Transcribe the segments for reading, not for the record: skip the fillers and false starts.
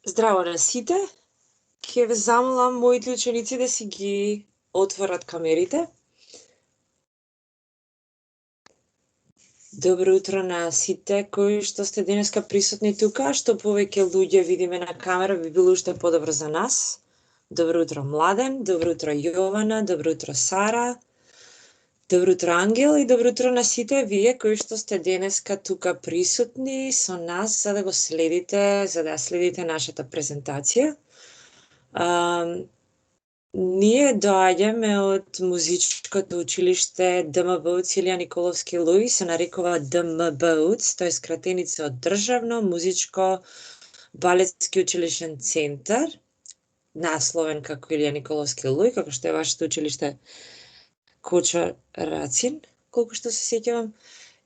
Здраво на сите. Ќе ве замолам моите ученици да си ги отворат камерите. Добро утро на сите кои што сте денеска присутни тука. Што повеќе луѓе видиме на камера би било уште подобро за нас. Добро утро Младен, добро утро Јована, добро утро Сара, добро утро Ангел и добро утро на сите вие кои што сте денеска тука присутни со нас за да го следите, за да следите нашата презентација. Ние доаѓаме од музичкото училиште ДМБУЦ Илија Николовски Луи, се нарекува ДМБУЦ, тоа е скратеница од Државно музичко балетски училишен центар, насловен како Илија Николовски Луи, како што е вашето училиште Кочо Рацин, колку што се сеќавам.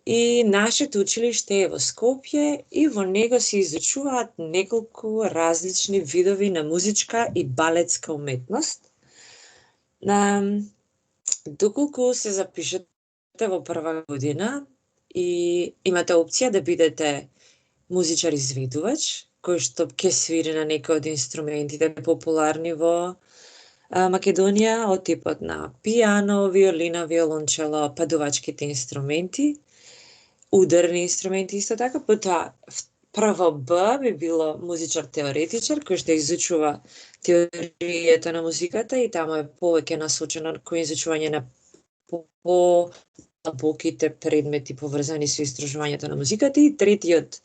И нашето училиште е во Скопје и во него се изучуваат неколку различни видови на музичка и балетска уметност. Доколку се запишете во прва година и имате опција да бидете музичар изведувач, кој што ќе свири на некој од инструментите популарни во Македонија, од типот на пијано, виолина, виолончело, падувачките инструменти, ударни инструменти исто така, потоа прво Б би било музичар-теоретичар, кој што изучува теоријата на музиката и таму е повеќе насочено кон изучување на по-длабоките предмети поврзани со истражувањето на музиката. И третиот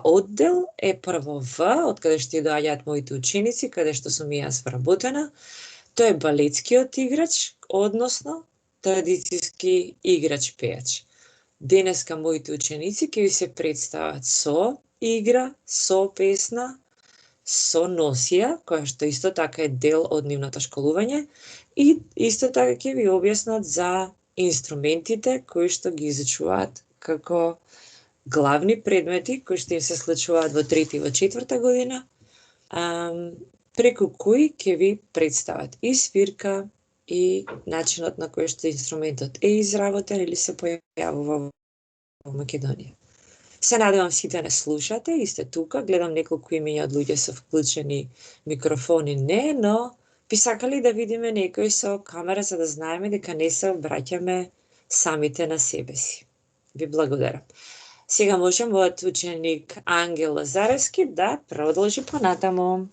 оддел е прво В, од каде што доаѓаат моите ученици, каде што сум и јас вработена. Тој е балетскиот играч, односно традицијски играч-пејач. Денеска моите ученици ќе ви се представат со игра, со песна, со носија, која што исто така е дел од нивното школување и исто така ќе ви објаснат за инструментите кои што ги изучуваат како главни предмети кои што им се случуваат во трета и во четврта година, преку кои ќе ви представат и свирка и начинот на кој што инструментот е изработен или се појавува во Македонија. Се надевам сите не слушате и сте тука. Гледам неколку имења од луѓе со вклучени микрофони не, но би сакали да видиме некој со камера за да знаеме дека не се обраќаме самите на себе си. Ви благодарам. Сега можем од ученик Ангел Лазаревски да продолжи понатаму.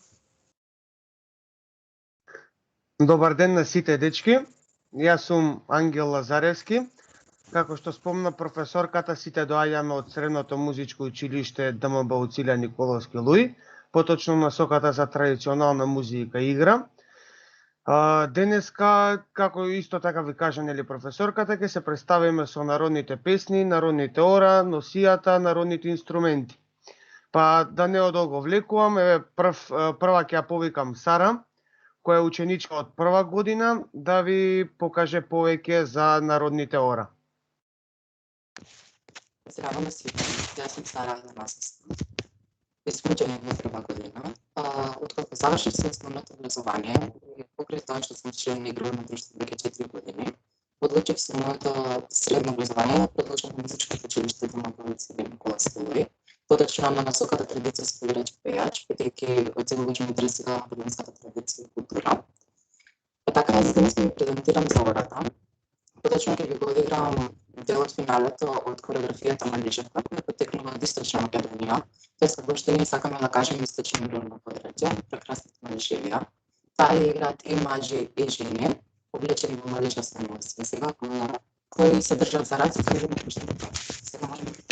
Добар ден на сите дечки. Јас сум Ангел Лазаревски. Како што спомна професорката, сите доаѓаме од Средното музичко училиште ДМБУЦ Илија Николовски Луи, поточно насоката за традиционална музика и игра. Денеска, како исто така ви кажа нели професорката, ќе се представиме со народните песни, народните ора, носијата, народните инструменти. Па да не одолго влекувам, прва ќе ја повикам Сара, која е ученичка од прва година, да ви покаже повеќе за народните ора. Здраво на сите, јас сум Сара Атанасовска. Исклучена во прва година. Откако завршив со основното образование, покрај тоа што сум член на игровно друштво веќе 4 години, одлучив се моето средно образование да продолжам на музичкото училиште ДМБУЦ Илија Николовски Луи, поточно на насоката традицијски играч-пејач, бидејќи од цело ме интересира македонската традиција и култура. Па така, за денес ќе ви презентирам за ората. Поточно ќе ви го одиграм дел од финалето од кореографијата Малишевка, која потекнува од Источна Македонија, тоест како што ние сакаме да кажеме источно родно подрачје, прекрасните Малишевија. Таа играат и мажи и жени, облечени во малишевска носија. Сега, кои се држат за раце, кажеме што сега можеме да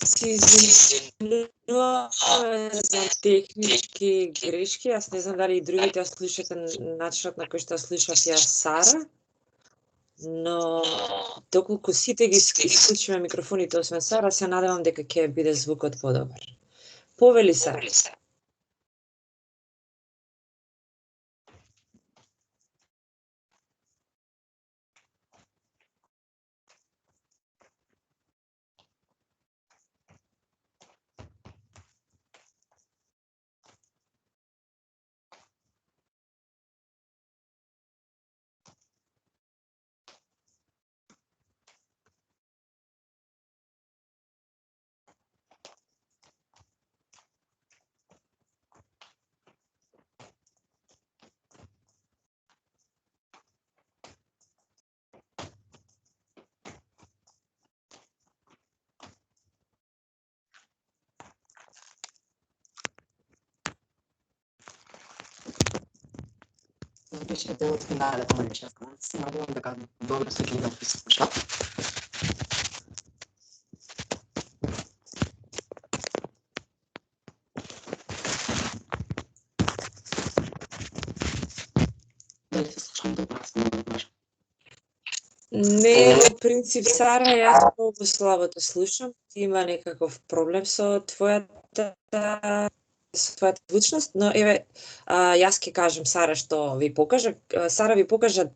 Се извинувам за технички грешки. Јас не знам дали и другите ја слушате начинот на кој што слушав јас Сара, но доколку сите ги исклучиме микрофоните освен Сара, се надевам дека ќе биде звукот подобар. Повели Сара. беше дел од финалето на Малешевска. Се надевам дека добро се ги да слуша. Дали се слушам добро, аз не добро. Не, во принцип, Сара, јас многу слабо те слушам. Има некаков проблем со твојата звучност, но еве, јас ќе кажам Сара што ви покажа. Сара ви покажа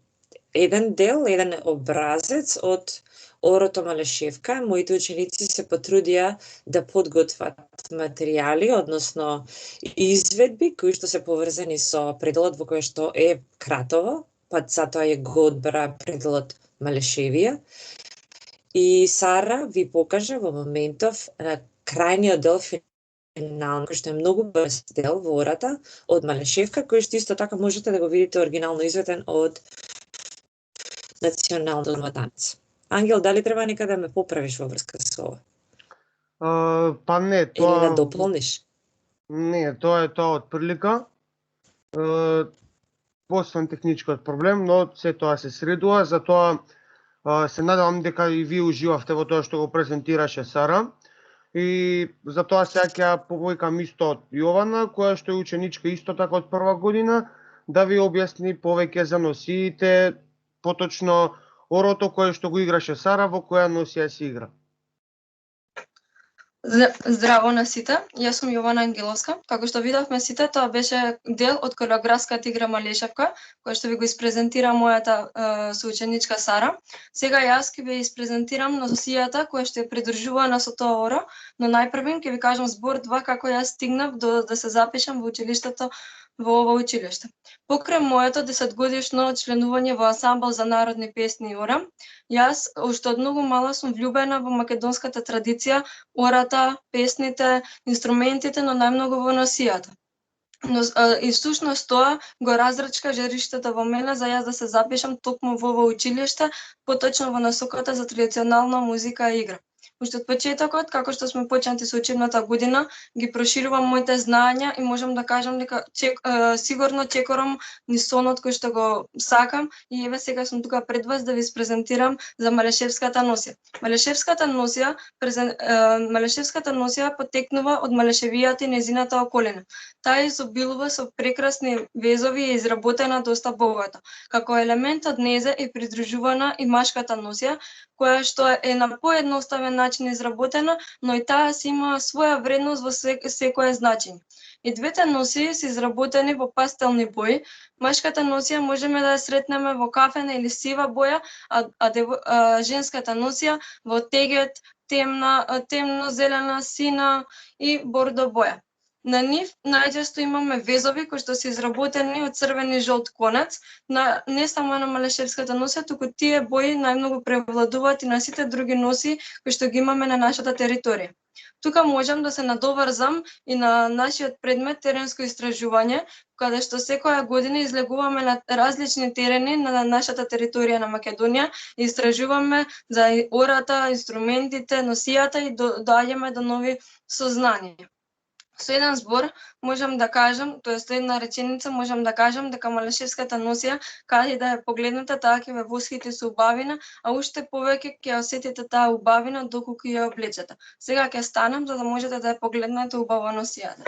еден дел, еден образец од Орото Малешевка. Моите ученици се потрудија да подготват материјали, односно изведби кои што се поврзани со пределот во кој што е Кратово, па затоа е го одбра пределот Малешевија. И Сара ви покажа во моментов на крајниот дел финално, кој што е многу брз дел во Ората од Малешевка, кој што исто така можете да го видите оригинално изведен од Националното танец. Ангел, дали треба некаде да ме поправиш во врска со ова? Па не, тоа... Или да дополниш? Не, тоа е тоа од прилика. Освен техничкиот проблем, но се тоа се средува, затоа се надевам дека и вие уживавте во тоа што го презентираше Сара. И затоа сега ќе повикам исто од Јована, која што е ученичка исто така од прва година, да ви објасни повеќе за носиите, поточно Орото кое што го играше Сара, во која носија се игра. Здраво на сите, јас сум Јована Ангеловска. Како што видовме сите, тоа беше дел од хореографската игра Малешевка, која што ви го испрезентира мојата соученичка Сара. Сега јас ќе ви испрезентирам носијата која што е придружувана со тоа Оро, но најпрвен ќе ви кажам збор 2 како јас стигнав да се запишам во училиштето во ова училиште. Покрај моето 10-годишно членување во ансамбл за народни песни Ора, јас уште од многу мала сум влюбена во македонската традиција, ората, песните, инструментите, но најмногу во носијата. Но и всушност тоа го разрачка жериштето во мене за јас да се запишам токму во ова училиште, поточно во насоката за традиционална музика и игра. Уште од почетокот, како што сме почнати со учебната година, ги проширувам моите знаења и можам да кажам дека сигурно чекорам низ сонот кој што го сакам и еве сега сум тука пред вас да ви презентирам за Малешевската носија. Малешевската носија потекнува од Малешевијата и нејзината околина. Таа изобилува со прекрасни везови и изработена доста богато. Како елемент од незе е придружувана и машката носија, која што е на поедноставен начин изработена, но и таа си има своја вредност во секое значење. И двете носии се изработени во пастелни бои. Машката носија можеме да ја сретнеме во кафена или сива боја, а женската носија во тегет, темно зелена, сина и бордо боја. На нив најчесто имаме везови кои што се изработени од црвен и жолт конец, не само на Малешевската носија, туку тие бои најмногу превладуваат и на сите други носии кои што ги имаме на нашата територија. Тука можам да се надоврзам и на нашиот предмет теренско истражување, каде што секоја година излегуваме на различни терени на нашата територија на Македонија и истражуваме за ората, инструментите, носијата и доаѓаме до нови сознанија. Со еден збор можам да кажам, тоест една реченица можам да кажам дека Малешевската носија, каде да ја погледнете, таа ќе ве восхити со убавина, а уште повеќе ќе осетите таа убавина доколку ја облечете. Сега ќе станам за да можете да ја погледнете убаво носијата.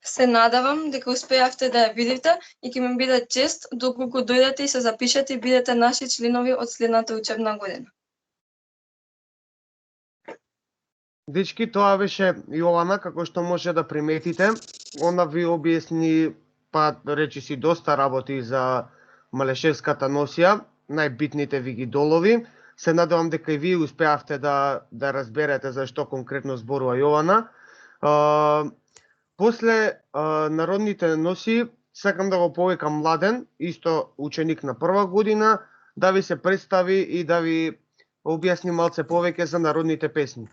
Се надевам дека успеавте да ја видите и ќе ми биде чест доколку дојдете и се запишете и бидете наши членови од следната учебна година. Дечки, тоа беше Јована, како што може да приметите. Она ви објасни, па речиси доста работи за Малешевската носија, најбитните ви ги долови. Се надевам дека и вие успеавте да разберете за што конкретно зборува Јована. После народните носи, сакам да го повикам Младен, исто ученик на прва година, да ви се представи и да ви објасни малце повеќе за народните песни.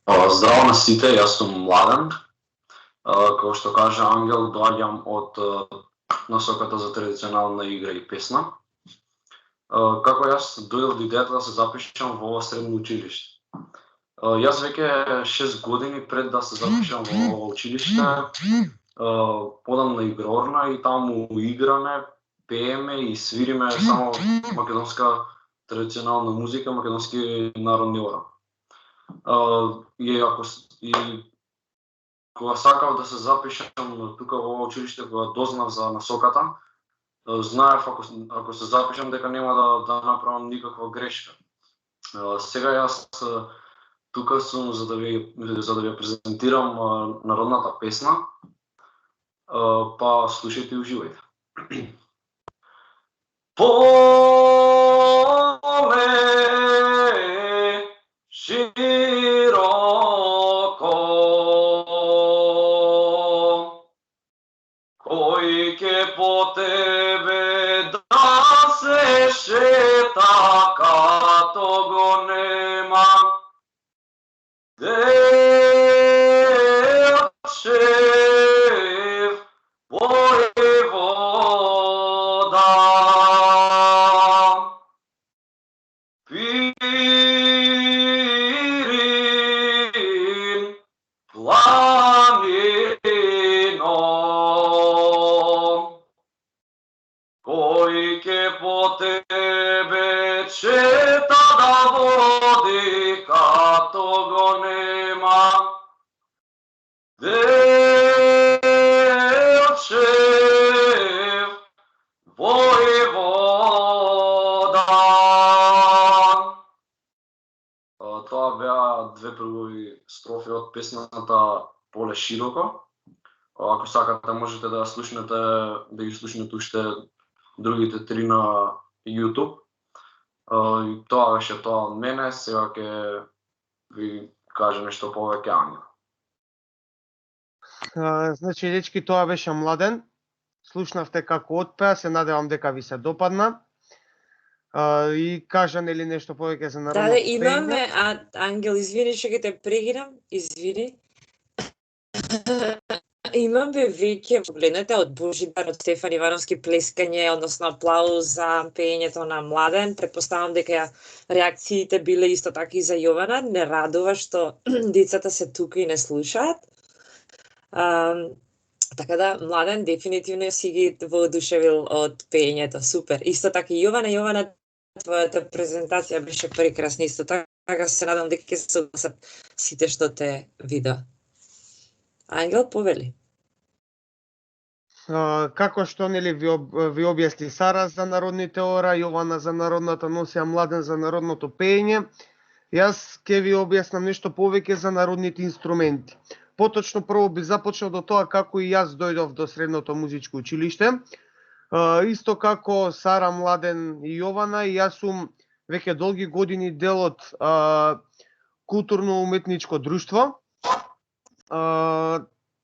Здраво на сите, јас сум Младен. Како што кажа Ангел, доаѓам од насоката за традиционална игра и песна. Како јас дојдов до идејата да се запишам во ова средно училиште. Јас веќе 6 години пред да се запишам во ова училиште, одам на игрорна и таму играме, пееме и свириме само македонска традиционална музика, македонски народни ора. И кога сакав да се запишам тука во ова училиште, кога дознав за насоката, знаев ако се запишам дека нема да направам никаква грешка. Сега јас тука сум за да ви презентирам народната песна, па слушајте и уживајте. Поле широко, кој ке по тебе да се шета, като го нема Делчев воевода. Пирин планино, кој ке по тебе шета да води, като го нема Делчев воевода. Тоа беа две првови строфи од песната Поле широко. Ако сакате можете да слушнете, да ги слушнете уште другите три на YouTube. И тоа беше тоа од мене, сега ќе ви кажа нешто повеќе Ангел. Значи, дечки, тоа беше Младен. Слушнавте како отпеа, се надевам дека ви се допадна. И кажа нели нешто повеќе за народното Да, имаме, Ангел, извини што ќе те прегинам, извини. Имаме веќе, погледнете, од Божидар, од Стефан Ивановски плескање, односно аплауз за пеењето на Младен. Претпоставам дека реакциите биле исто така и за Јована. Не радува што децата се тука и не слушаат. Така да, Младен дефинитивно си ги воодушевил од пеењето, супер. Исто така и Јована, твојата презентација беше прекрасна, исто така се надам дека ќе се согласат сите што те видеа. Ангел, повели. Како што нели ви објасни Сара за народните ора, Јована за народната носија, Младен за народното пеење, јас ќе ви објаснам нешто повеќе за народните инструменти. Поточно прво би започнал до тоа како и јас дојдов до средното музичко училиште. Исто како Сара, Младен и Јована, и јас сум веќе долги години дел од културно-уметничко друштво.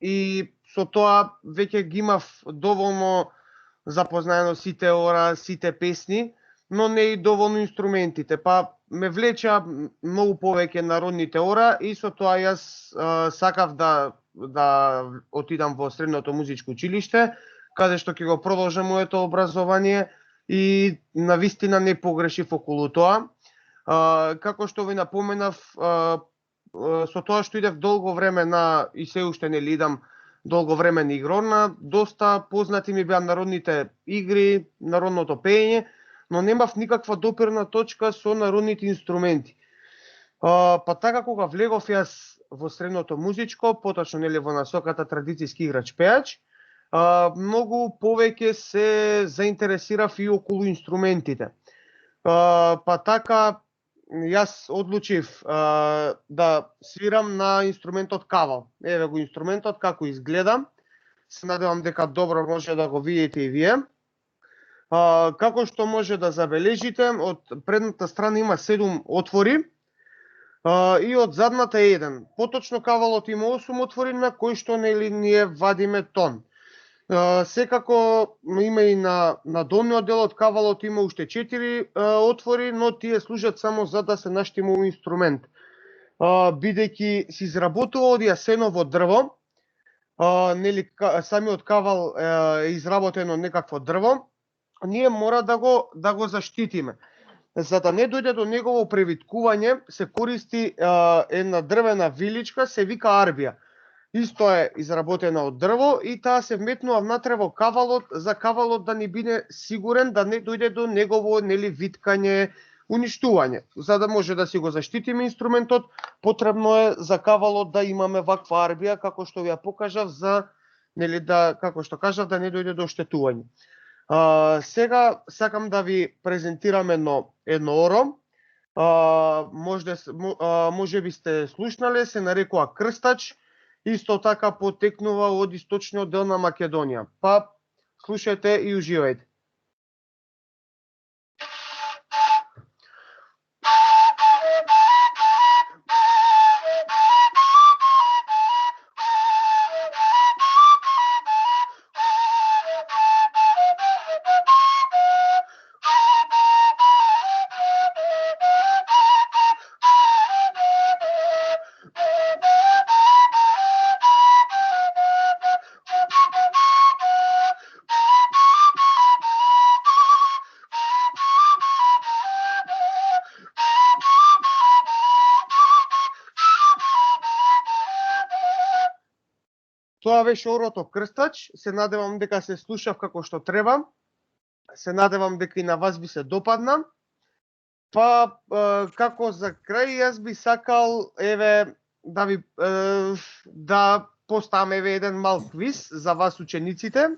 И со тоа веќе ги имав доволно запознаено сите ора, сите песни, но не и доволно инструментите. Па ме влечеа многу повеќе народните ора и со тоа јас сакав да отидам во средното музичко училиште, каде што ќе го продолжам моето образование и навистина не погрешив околу тоа. Како што ви напоменав, со тоа што идев долго време и се уште не идам долго време на игрорна, доста познати ми беа народните игри, народното пеење, но немав никаква допирна точка со народните инструменти. Па така кога влегов јас во средното музичко, поточно нели во насоката традицијски играч-пеач, многу повеќе се заинтересирав и околу инструментите. Па така јас одлучив да свирам на инструментот кавал. Еве го инструментот како изгледа. Се надевам дека добро може да го видите и вие. Како што може да забележите, од предната страна има 7 отвори и од задната е 1. Поточно кавалот има 8 отвори на кои што нели ние вадиме тон. Секако има и на долниот дел од кавалот има уште 4 отвори, но тие служат само за да се наштимува инструмент. Бидејќи се изработува од јасеново дрво, нели самиот кавал е изработен од некакво дрво, ние мора да го заштитиме. За да не дојде до негово превиткување, се користи една дрвена виличка, се вика арбија. Исто е изработена од дрво и таа се вметнува внатре во кавалот, за кавалот да ни биде сигурен да не дојде до негово виткање, уништување. За да може да си го заштитиме инструментот, потребно е за кавалот да имаме ваква арбија, како што ви ја покажав, за како што кажав, да не дојде до оштетување. Сега сакам да ви презентирам едно оро. Може би сте слушнале, се нарекува крстач. Исто така потекнува од источниот дел на Македонија. Па слушајте и уживајте. Тоа беше орото крстач, се надевам дека се слушав како што треба, се надевам дека и на вас би се допадна. Па, како за крај, јас би сакал, да поставам еден мал квиз за вас учениците.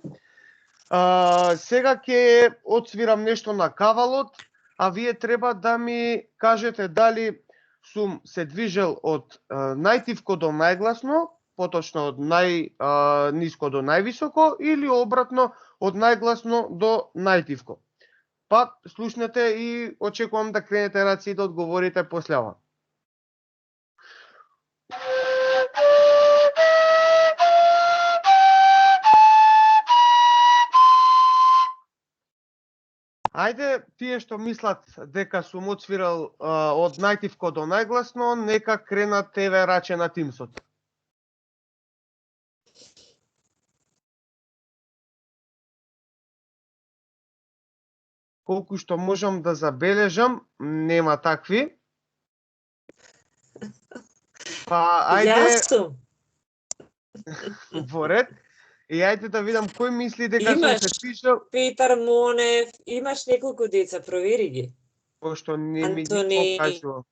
Сега ќе отсвирам нешто на кавалот, а вие треба да ми кажете дали сум се движел од најтивко до најгласно, поточно од најниско до највисоко, или обратно од најгласно до најтивко. Па, слушнете и очекувам да кренете раци и да одговорите после ова. Ајде, тие што мислат дека сум отсвирал од најтивко до најгласно, нека кренат тебе раче на Тимсот. Колку што можам да забележам, нема такви. Па, ајде... Јас сум. Во ред. И ајде да видам кој мисли дека сум се движел. Петар Монев, имаш неколку деца, провери ги. Пошто не ми Антони, покажува.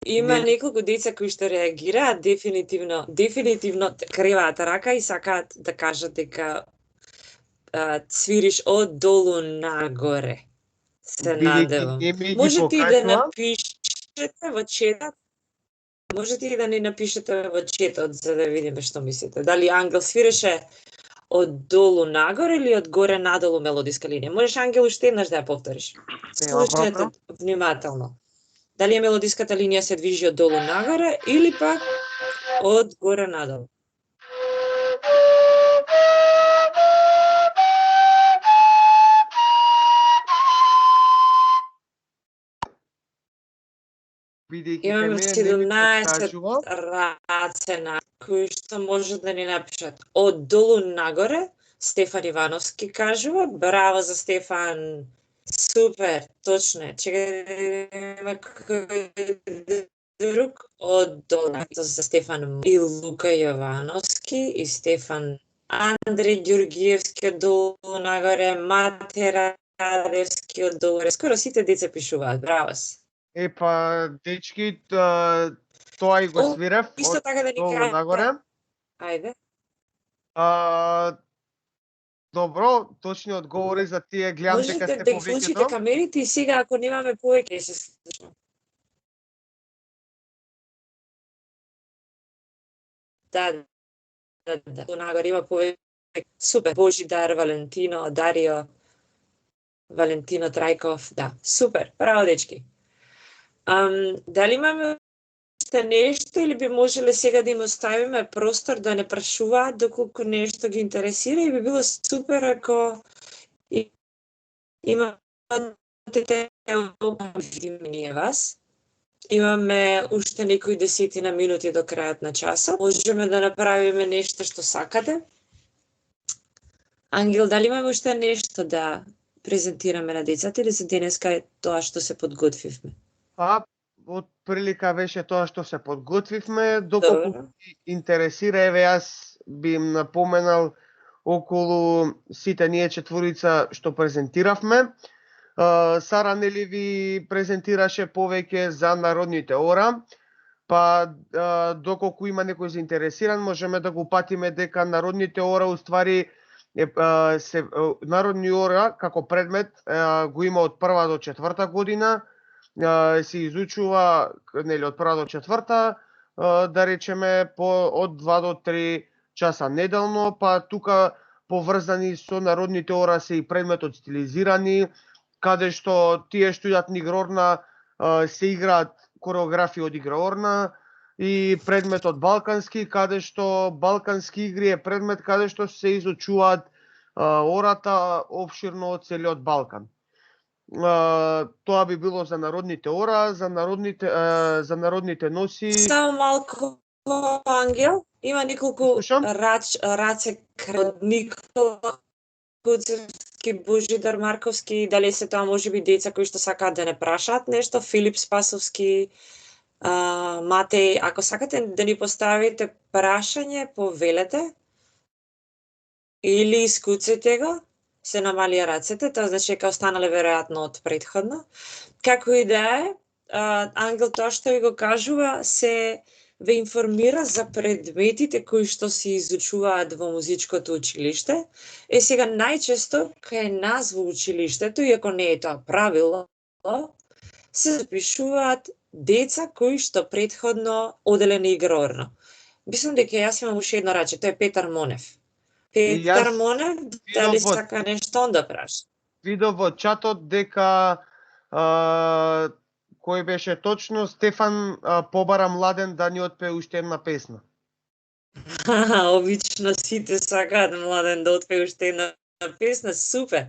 Има неколку деца кои што реагираат дефинитивно креваат рака и сакаат да кажат дека цвириш од долу нагоре. Се надевам. Можете и да напишете во четот. Можете и да ни напишете во четот за да видиме што мислите. Дали Ангел свиреше од долу нагоре или од горе надолу мелодиска линија? Можеш, Ангел, уште еднаш да ја повториш. Слушнете внимателно. Дали мелодиската линија се движи од долу нагоре или пак од горе надолу? Имаме 17 рацена кои што може да ни напишат. Од долу нагоре, Стефан Ивановски кажува. Браво за Стефан. Супер, точно е. Чекај друг од долу за Стефан и Лука Јовановски и Стефан Андреј Ѓургиевски од долу нагоре, Матера Радевски од долу. Скоро сите деца пишуваат. Браво се. Епа, дечки, тоа и го свирев исто така да ни долу нагоре. Ајде. Добро, точни одговори за тие, гледам дека сте повеќето. Можете да вклучите камерите и сега, ако немаме повеќе, се слушам. Да. Нагоре има повеќе. Супер. Божидар, Валентино, Дарио, Валентино Трајков, да. Супер. Браво, дечки. Дали имаме нешто или би можеле сега да им оставиме простор да не прашуваат доколку нешто ги интересира и би било супер ако имате видиме ние вас. Имаме уште некои десетина минути до крајот на часот. Можеме да направиме нешто што сакате. Ангел, дали имаме уште нешто да презентираме на децата или за денеска е тоа што се подготвивме? Па, од прилика беше тоа што се подготвивме, доколку Добро. ги интересира, еве јас би им напоменал околу сите ние четворица што презентиравме. Сара нели ви презентираше повеќе за народните ора, па доколку има некој заинтересиран, можеме да го патиме дека народните ора уствари народни ора како предмет го има од 1 до 4 година, се изучува нели од 1 до 4, да речеме од 2 до 3 часа неделно, па тука поврзани со народните ора се и предметот стилизирани, каде што тие што идат на игрорна се играат кореографии од игрорна, и предметот балкански, каде што балкански игри е предмет каде што се изучуваат ората опширно од целиот Балкан. Тоа би било за народните ора, за народните носи. Само малку, Ангел, има неколку рацек од Никола Куцевски, Божидар Марковски, дали се тоа можеби деца кои што сакаат да не прашаат нешто, Филип Спасовски, Матеј, ако сакате да ни поставите прашање, повелете или искуцете го, се намалија рацете, тоа значи дека останале веројатно од претходно. Како и да е, Ангел тоа што ви го кажува се ве информира за предметите кои што се изучуваат во музичкото училиште. Сега најчесто кај нас во училиштето, иако не е тоа правило, се запишуваат деца кои што претходно оделе на игрорно. Мислам дека јас имам уште едно раче, тоа е Петар Монев. Петар Монев, дали сака нешто он да праша? Видов во чатот дека кој беше точно, Стефан побара Младен да ни отпее уште една песна. Обично сите сакаат Младен да отпее уште една песна, супер.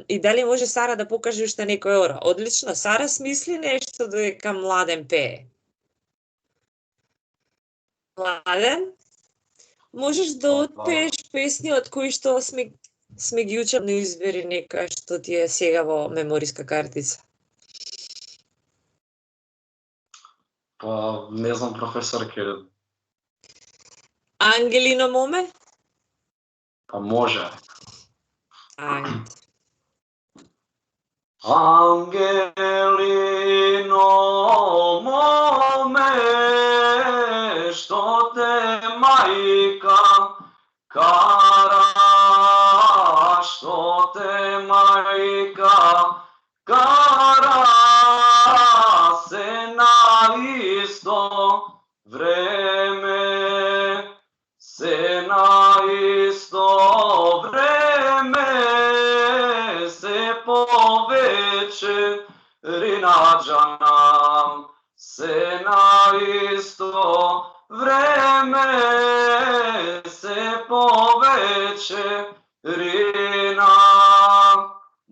И дали може Сара да покаже уште некој ора? Одлично, Сара смисли нешто додека Младен пее. Младен, можеш да отпееш песни од кои што сме ги учели, но избери некоја што ти е сега во мемориска картица. Па, не знам, професор, ке... Ангелино моме? Па може. Ајде. Ангелино моме, што те мајка кара, што те мајка кара, се на исто време, се на исто време, се повече ринаджанам, се на исто време, се повече рина.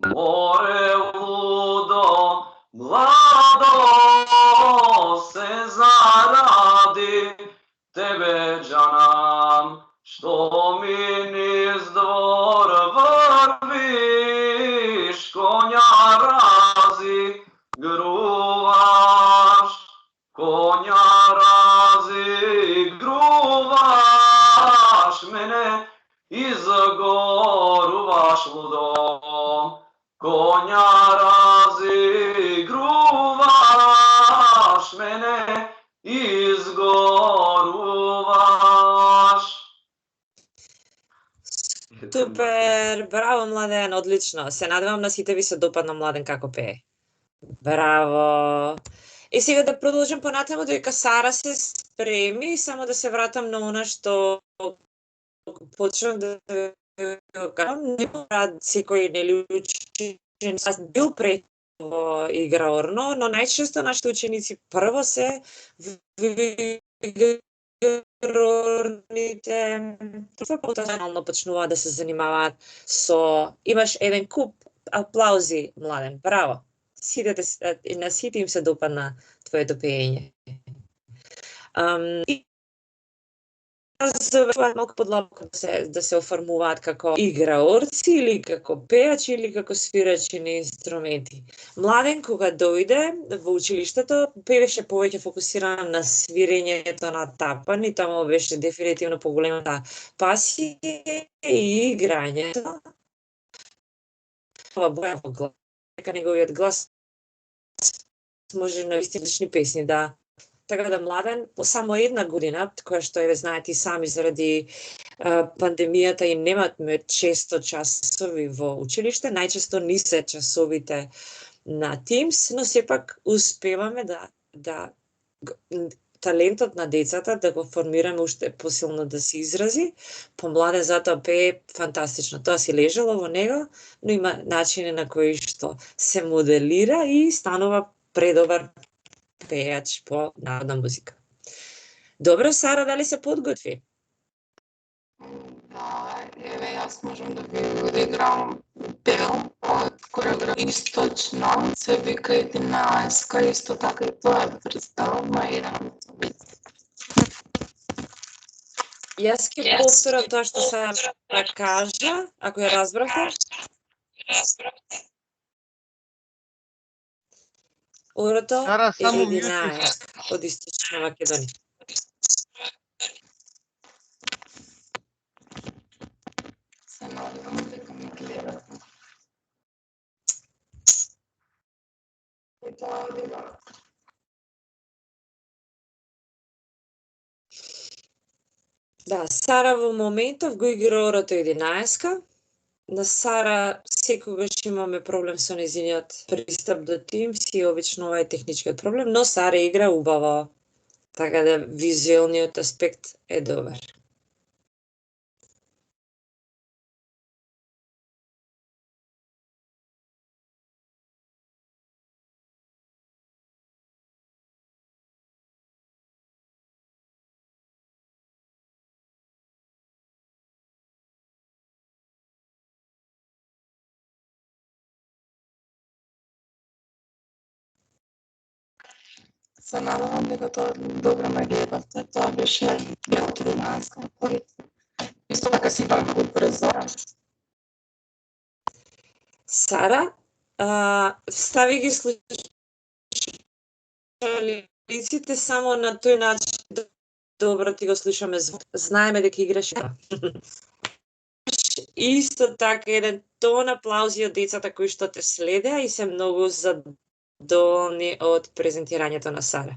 Море лудо, младо, се заради тебе джанам, што ми низ двор врвиш, коња разигруваш, коња разигруваш, мене изгоруваш лудо, коња разигруваш, мене изгоруваш. Супер, браво Младен, одлично. Се надевам на сите ви се допадна Младен како пее. Браво. И сега да продолжим понатаму додека Сара се спреми, само да се вратам на она што почнав да го кажам, не мора секој нели учен бил пред во играорно, но најчесто нашите ученици прво се играорните, потенцијално почнуваат да се занимаваат со... Имаш еден куп аплаузи, Младен, браво. и на сите им се допадна твоето пеење. И малку подлабоко да се оформуваат како играорци или како пеачи или како свирачи на инструменти. Младен кога дојде во училиштето певеше повеќе фокусиран на свирењето на тапан и таму беше дефинитивно поголемата пасија и играњето. Ова боја во глас, дека неговиот глас може на лични песни да. Така да Младен, по само една година, која што еве знаете и сами заради пандемијата и немаме често часови во училиште, најчесто ни се часовите на Teams, но сепак успеваме да талентот на децата да го формираме уште посилно да се изрази. По Младен затоа пее фантастично. Тоа си лежало во него, но има начини на кои што се моделира и станува предобар пејач по народна музика. Добро, Сара, дали се подготви? Да, еве јас можам да ви одиграм дел од кореографија Источна, се вика 11-ка, исто така и тоа е представа на еден вид. Јас ќе повторам тоа што Сара кажа, ако ја разбравте. Орото Сара, е само 11 од Источна Македонија. Се надевам дека ме гледате. И тоа одиграм. Да, Сара во моментов го игра Орото 11-ка. На Сара секогаш имаме проблем со нејзиниот пристап до Teams и обично ова е техничкиот проблем, но Сара игра убаво, така да визуелниот аспект е добар. Се надевам дека тоа добро ме гледавте. Тоа беше дел од 13-ка. Исто така си пак многу брзо. Сара, стави ги слушалиците само на тој начин да добро ти го слушаме звук. Знаеме дека играш. Исто така еден тон аплаузи од децата кои што те следеа и се многу задоволни од презентирањето на Сара.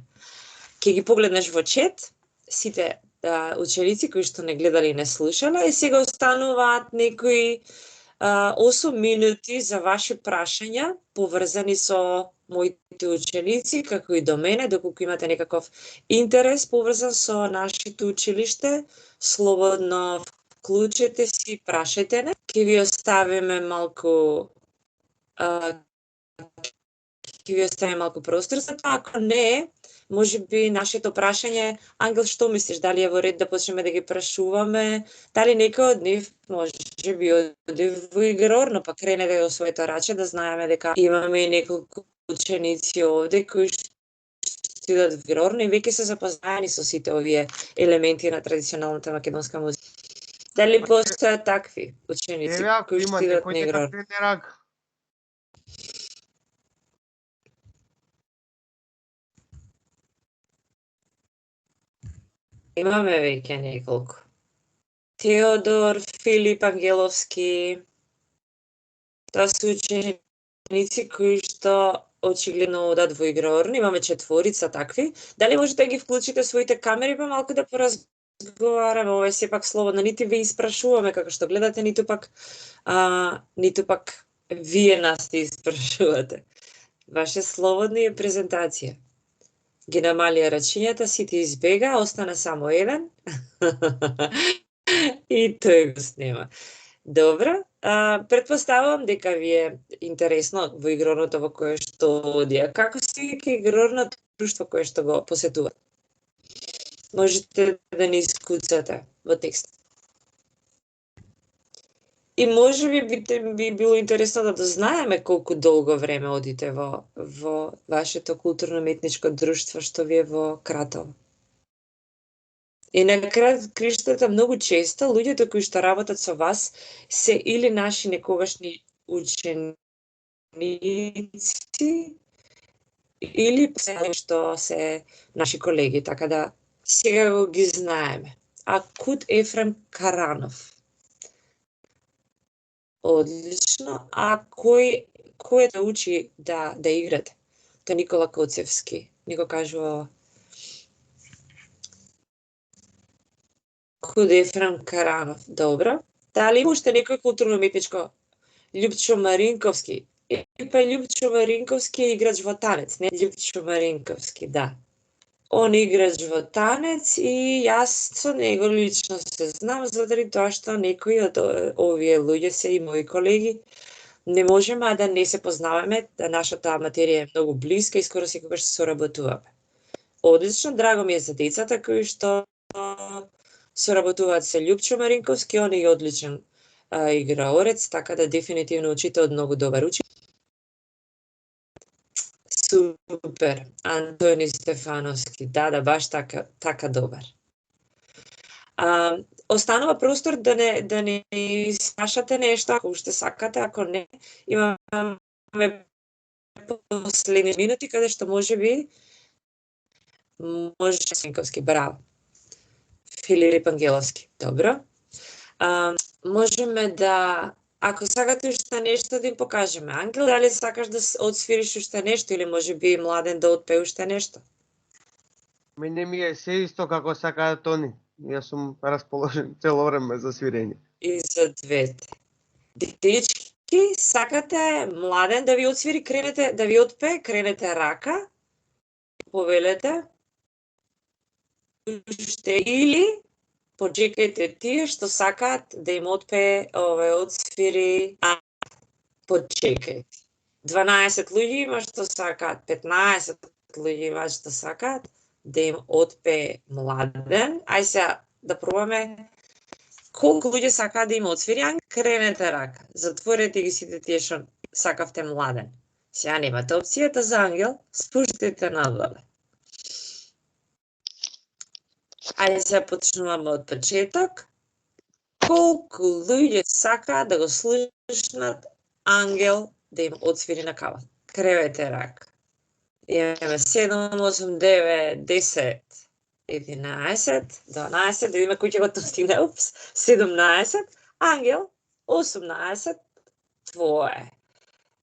Ќе ги погледнеш во чет, сите ученици кои што не гледале и не слушале, и сега остануваат некои 8 минути за ваши прашања, поврзани со моите ученици, како и до мене, доколку имате некаков интерес поврзан со нашите училиште, слободно вклучете си, прашајте не. Ќе ви оставиме малку простор за тоа, ако не, може би нашето прашање, Ангел, што мислиш, дали е во ред да почнеме да ги прашуваме, дали некој од нив може би оди во игрорно, па крене да го своето раче, да знаеме дека имаме и неколку ученици овде кои што студат во игрорно и веќе се запознаени со сите овие елементи на традиционалната македонска музика. Дали постојат такви ученици кои студат на игрорно? Имаме веќе неколку. Теодор, Филип Ангеловски, тоа се ученици кои што очигледно одат во игрорни, имаме 4 такви. Дали можете да ги вклучите своите камери па малку да поразговараме, ова е сепак слободно, нити ве испрашуваме како што гледате, ниту пак вие нас те испрашувате. Ваше слободно е презентација. Ги намалија рачињата, сите избега, остана само еден. И тој го снема. Добро, претпоставувам дека ви е интересно во игрорното во кое што одија. Како се вика игрорното друштво кое што го посетува? Можете да ни искуцате во текст. И може би било интересно да дознаеме колку долго време одите во вашето културно-уметничко друштво што ви е во Кратово. И на крај криштата многу често луѓето кои што работат со вас се или наши некогашни ученици или што се наши колеги, така да сега го ги знаеме. А Кут Ефрем Каранов. Одлично. А кој да учи да играте? Тоа Никола Коцевски. Нико кажува Кут Ефрем Каранов. Добро. Дали има уште некој културно-уметничко? Љупчо Маринковски. Па Љупчо Маринковски е играч во танец, не Љупчо Маринковски, да. Он играч во танец и јас со него лично се знам, заради тоа што некои од овие луѓе се и мои колеги. Не можеме да не се познаваме, да нашата материја е многу блиска и скоро секогаш се соработуваме. Одлично, драго ми е за децата кои што соработуваат со Љупчо Маринковски, он е одличен играорец, така да дефинитивно учите од многу добар учител. Супер, Антони Стефановски, да, баш така добар. Останува простор да не спрашате нешто, ако уште сакате, ако не, имаме последни минути, каде што може Свинковски, браво. Филип Ангеловски, добро. Можеме да, ако сакате уште нешто да им покажеме. Ангел, дали сакаш да одсвириш уште нешто или може би Младен да отпее уште нешто? Мене ми е се исто како сака Тони. Јас сум расположен цело време за свирење. И за двете. Дечки, сакате Младен да ви отсвири, кренете, да ви отпее, кренете рака, повелете, уште или почекајте тие што сакаат да им отпее, отсвири, почекајте. 12 луѓе има што сакаат, 15 луѓе има што сакаат да им отпее Младен. Ај сега да пробаме колку луѓе сакаат да им отсвири, кренете рака. Затворете ги сите тие што сакавте Младен. Сега немате опцијата за Ангел, спуштите надоле. Ајде сега почнуваме од почеток. Колку луѓе сакаат да го слушнат Ангел да им отсвири на кават? Кренете рака. Имаме 7, 8, 9, 10, 11, 12, да видиме кој ќе го достигне, 17, Ангел, 18, твое.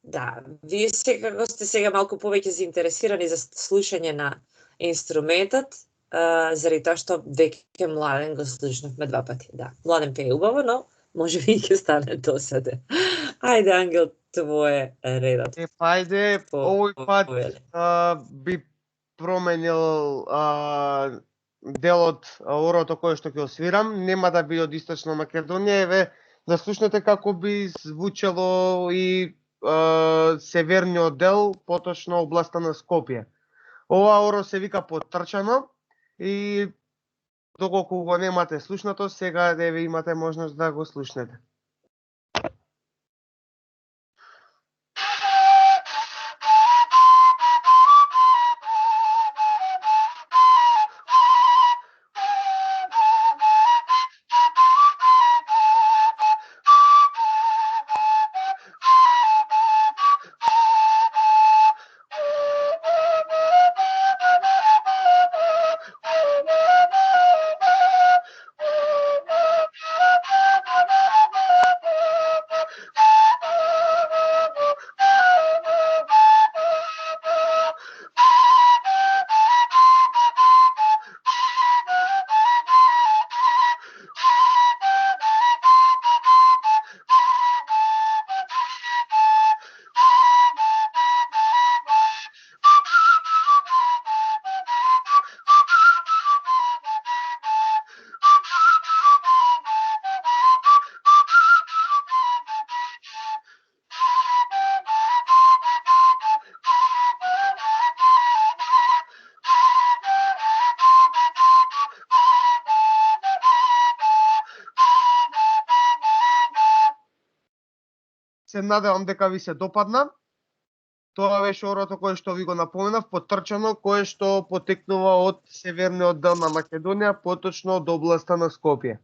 Да, вие секако сте сега малку повеќе заинтересирани за слушање на инструментот, заради тоа што веќе Младен го слушнавме 2 пати. Да, Младен пее убаво, но може би ќе стане досаде. Ајде, Ангел, твое редот. Ајде, овој пат би променил делот орото кој што ќе освирам. Нема да би од Источна Македонија, еве да слушнете како би звучело и северниот дел, поточно областа на Скопје. Ова оро се вика Потрчано и доколку го немате слушнато, сега еве имате можност да го слушнете. се надевам дека ви се допадна. Тоа беше орото кое што ви го напоменав, потрчано, кое што потекнува од северниот дел на Македонија, поточно од областа на Скопје.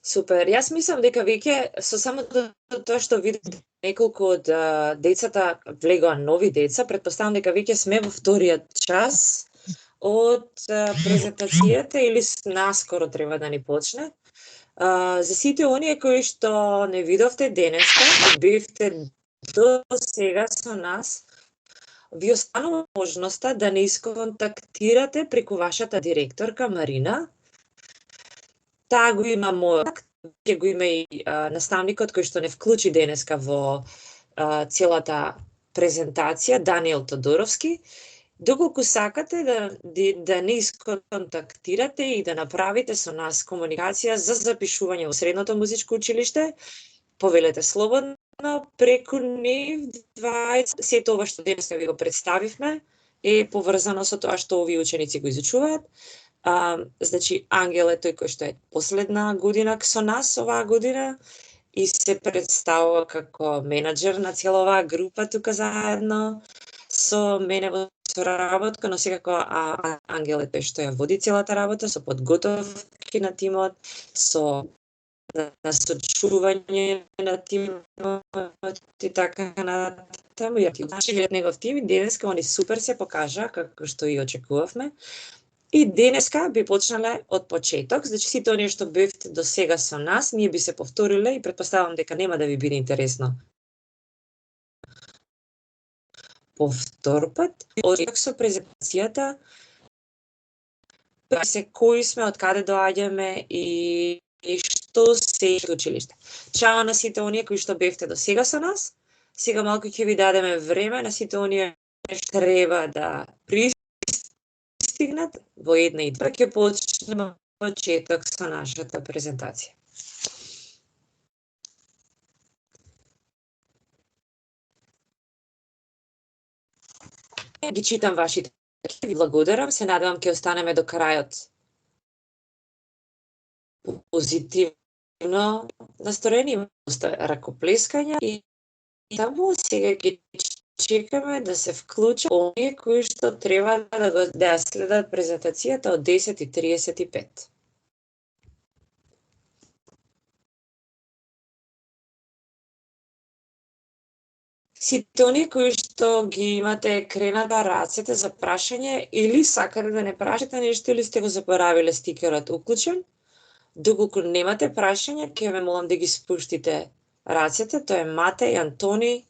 Супер. Јас мислам дека веќе со само тоа што видите неколку од децата влегоа нови деца, претпоставам дека веќе сме во вториот час од презентацијата или наскоро треба да ни почне. За сите оние кои што не видовте денеска, бевте до сега со нас, ви останува можноста да не исконтактирате преку вашата директорка Марина. Таа го има мојот, ќе го има и наставникот кој што не вклучи денеска во целата презентација, Даниел Тодоровски. Доколку сакате да не исконтактирате и да направите со нас комуникација за запишување во Средното музичко училиште, повелете слободно преку нив двајца. Сето ова што денес ви го представивме е поврзано со тоа што овие ученици го изучуваат. Значи, Ангел е тој кој што е последна година со нас оваа година и се представува како менаџер на цела оваа група тука заедно со мене во соработка, но секако Ангел е тој што ја води целата работа со подготовки на тимот, со насочување на тимот и така натаму. Ја негов тим и денеска они супер се покажа како што и очекувавме. И денеска би почнале од почеток, значи сите оние што бевте до сега со нас, ние би се повториле и претпоставам дека нема да ви биде интересно. Повтор пат, од со презентацијата, се кои сме, од каде доаѓаме и што се училиште. Чао на сите оние кои што бевте до сега со нас. Сега малку ќе ви дадеме време на сите оние што треба да пристигнат во 1:02 ќе почнеме почеток со нашата презентација. Ги читам вашите, ви благодарам, се надевам ќе останеме до крајот позитивно настроени, ракоплескања и таму сега ќе чекаме да се вклучат оние кои што треба да следат презентацијата од 10:35. Сите оние кои што ги имате крената рацете за прашање или сакате да не прашате нешто или сте го заборавиле стикерот уклучен, доколку немате прашање, ќе ве молам да ги спуштите рацете. Тоа е Матеј, Антони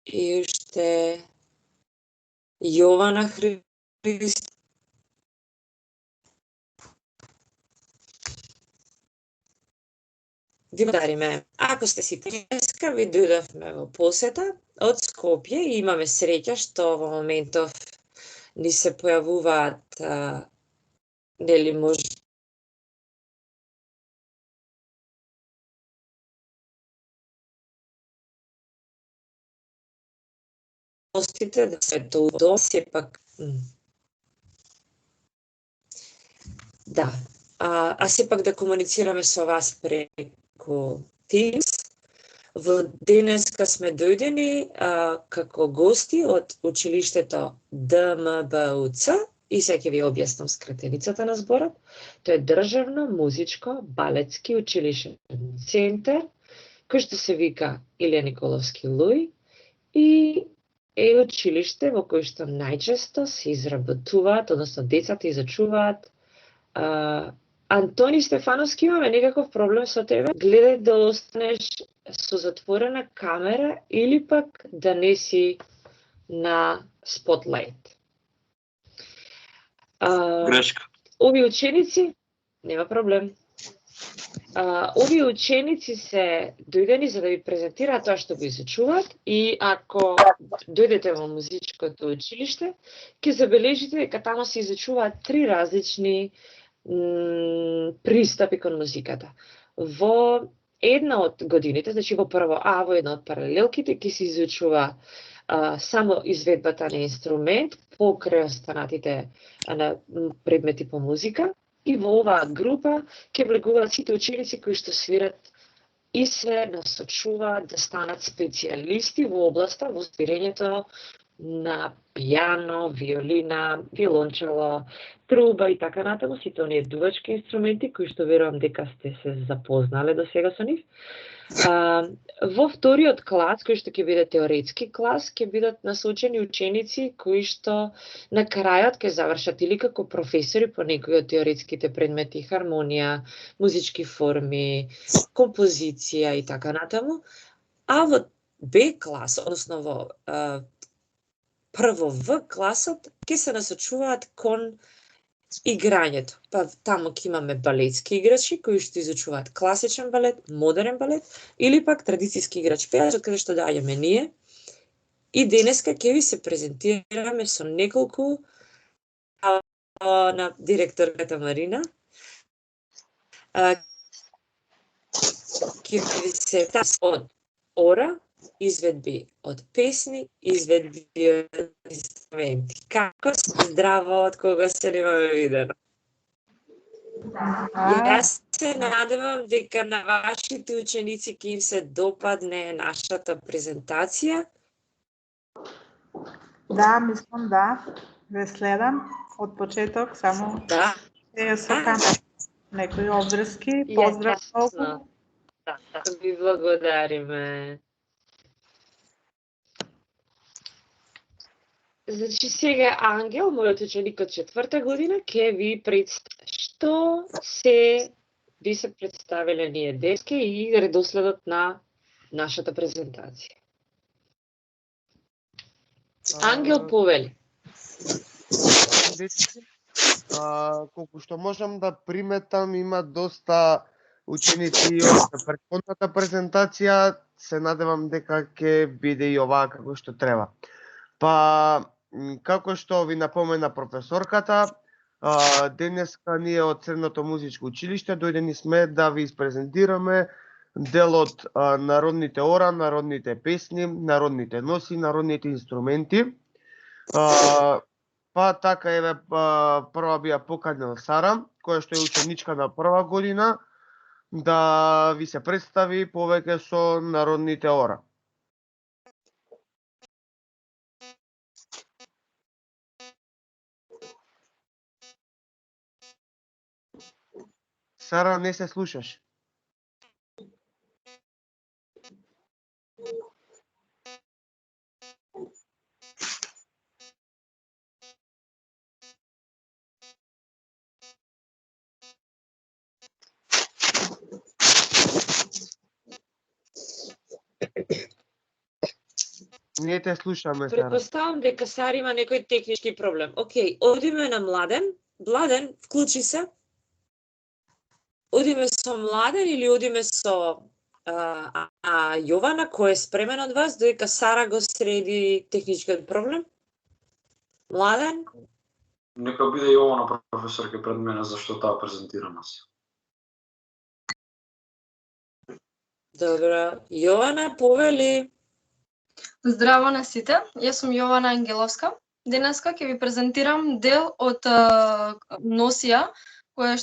и уште Јована Христ. Ви благодариме. Ако сте си денеска, ви дојдовме во посета од Скопје и имаме среќа што во моментов ни се појавуваат нели можностите да се до сепак да, сепак да комуницираме со вас преку Teams. Во денеска сме дојдени како гости од училиштето ДМБУЦ и сега ќе ви објаснам скратеницата на зборот. Тоа е Државно музичко балетски училишен центар, кој што се вика Илија Николовски Луј и е училиште во кој што најчесто се изработуваат, односно децата изучуваат. Антони Стефановски, имаме некаков проблем со тебе. Гледај да останеш со затворена камера или пак да не си на спотлайт. Грешка. Овие ученици, нема проблем. Овие ученици се дојдени за да ви презентираат тоа што го изучуваат и ако дојдете во музичкото училиште, ќе забележите дека таму се изучуваат 3 различни пристапи кон музиката. Во една од годините, значи во прво А, во една од паралелките, ќе се изучува само изведбата на инструмент покрај останатите предмети по музика. И во оваа група ќе влегуваат сите ученици кои што свират и се насочуваат да станат специјалисти во областа во свирењето на пијано, виолина, виолончело, труба и така натаму, сите оние дувачки инструменти кои што верувам дека сте се запознале до сега со нив. Во вториот клас, кој што ќе биде теоретски клас, ќе бидат насочени ученици кои што на крајот ќе завршат или како професори по некои од теоретските предмети, хармонија, музички форми, композиција и така натаму. А во Б клас, односно во прво В класот, ќе се насочуваат кон играњето. Па таму ќе имаме балетски играчи кои што изучуваат класичен балет, модерен балет или пак традицијски играч пејач, од каде што доаѓаме ние. И денеска ќе ви се презентираме со неколку на директорката Марина. Ќе ви се од ора, изведби од песни, изведби од инструменти. Како сте здраво, од кога се немаме видено? Јас се надевам дека на вашите ученици ќе им се допадне нашата презентација. Да, мислам да. Ве следам од почеток, само Да. ја сакам некои обврски. Поздрав толку. Да, ви благодариме. Значи сега Ангел, мојот ученик од 4-та година, ќе ви представи што се би се представиле ние денеска и редоследот на нашата презентација. Ангел, повели. Колку што можам да приметам, има доста ученици од претходната презентација. Се надевам дека ќе биде и оваа како што треба. Па, како што ви напомена професорката, денеска ние од Средното музичко училиште дојдени сме да ви испрезентираме дел од народните ора, народните песни, народните носи, народните инструменти. Па така еве прва би ја поканил Сара, која што е ученичка на прва година, да ви се представи повеќе со народните ора. Сара, не се слушаш. Не те слушаме, Сара. Предпоставам дека Сара има некој технички проблем. Океј, одиме на Младен. Младен, вклучи се. Одиме со Младен или одиме со Јована, кој е спремен од вас, додека Сара го среди техничкиот проблем? Младен? Нека биде Јована професорке пред мене, зашто таа презентира нас. Добро. Јована, повели. Здраво на сите, јас сум Јована Ангеловска. Денеска ќе ви презентирам дел од носија која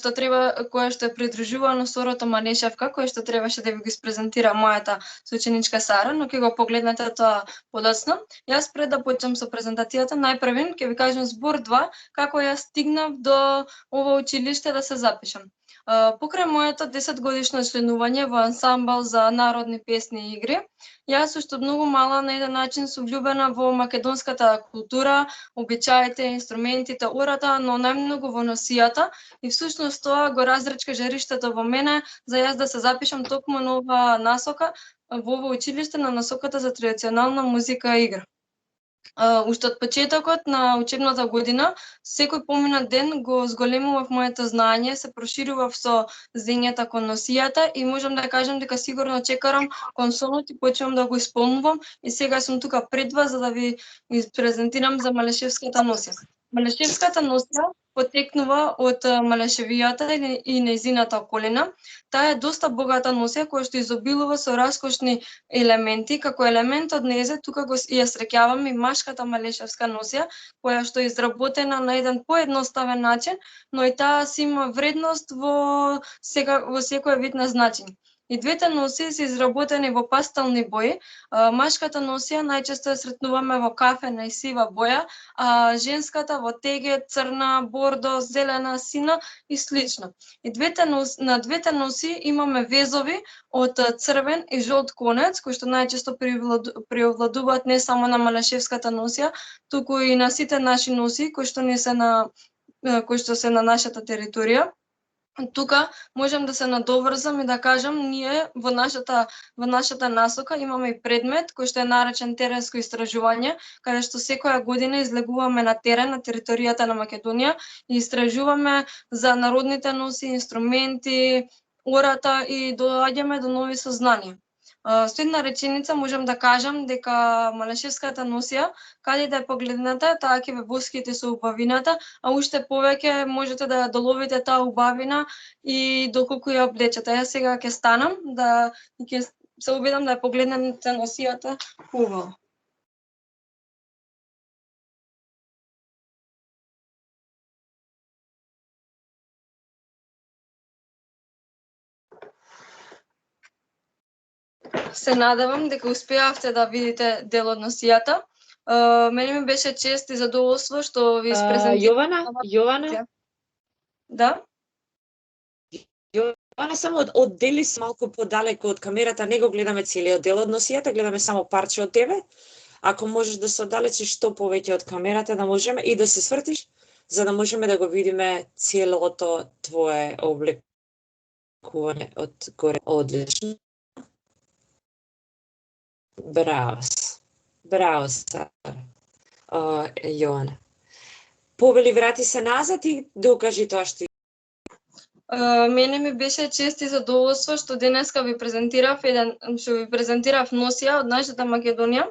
што е придружувано со орото Манешевка, која што требаше да ви го испрезентира мојата соученичка Сара, но ќе го погледнете тоа подоцна. Јас пред да почнам со презентацијата, најпрвен ќе ви кажам збор 2 како јас стигнав до ова училиште да се запишам. Покрај моето 10-годишно членување во ансамбл за народни песни и игри, јас уште многу мала на еден начин сум влюбена во македонската култура, обичаите, инструментите, ората, но најмногу во носијата и всушност тоа го разречка жариштето во мене за јас да се запишам токму на ова насока во ова училиште на насоката за традиционална музика и игра. Уште од почетокот на учебната година, секој поминат ден го зголемував моето знаење, се проширував со зењата кон носијата и можам да кажам дека сигурно чекарам кон сонот и почнувам да го исполнувам и сега сум тука пред вас за да ви презентирам за Малешевската носија. Малешевската носија потекнува од Малешевијата и нејзината околина. Таа е доста богата носија која што изобилува со раскошни елементи. Како елемент од незе тука ја среќаваме и машката Малешевска носија, која што е изработена на еден поедноставен начин, но и таа си има вредност во секој вид на значење. И двете носии се изработени во пастелни бои. Машката носија најчесто ја сретнуваме во кафена и сива боја, а женската во теге, црна, бордо, зелена, сина и слично. И на двете носи имаме везови од црвен и жолт конец, кои што најчесто преовладуваат не само на малешевската носија, туку и на сите наши носи кои што се на нашата територија. Тука можам да се надоврзам и да кажам, ние во нашата насока имаме и предмет кој што е наречен теренско истражување, каде што секоја година излегуваме на терен на територијата на Македонија и истражуваме за народните носи, инструменти, ората и доаѓаме до нови сознанија. Со една реченица можам да кажам дека малешевската носија, каде да ја погледнете, таа ќе ве воските со убавината, а уште повеќе можете да ја доловите таа убавина и доколку ја облечете. Јас сега ќе станам и ќе се обидам да ја погледнете носијата убаво. Се надевам дека успеавте да видите дел од носијата. Мене ми беше чест и задоволство што ви испрезентирав. Јована? Да? Јована, само оддели се малку подалеку од камерата, не го гледаме целиот дел од носијата, гледаме само парче од тебе. Ако можеш да се оддалечиш што повеќе од камерата, да можеме и да се свртиш, за да можеме да го видиме целото твое облекување од горе. Одлично. Браво, Сара. Јована. Повели, врати се назад и докажи тоа што Мене ми беше чест и задоволство што денеска ви презентирав носија од нашата Македонија.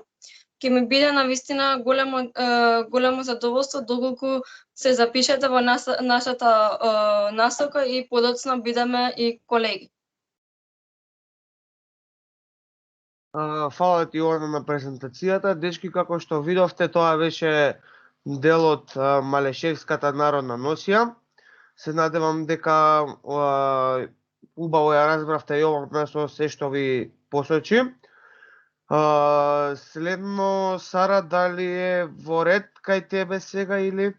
Ќе ми биде навистина големо задоволство доколку се запишете во нашата насока и подоцна бидеме и колеги. Фала ти, Јована, на презентацијата. Дечки, како што видовте, тоа беше дел од малешевската народна носија. Се надевам дека убаво ја разбравте Јована со се што ви посочи. Следно, Сара, дали е во ред кај тебе сега или?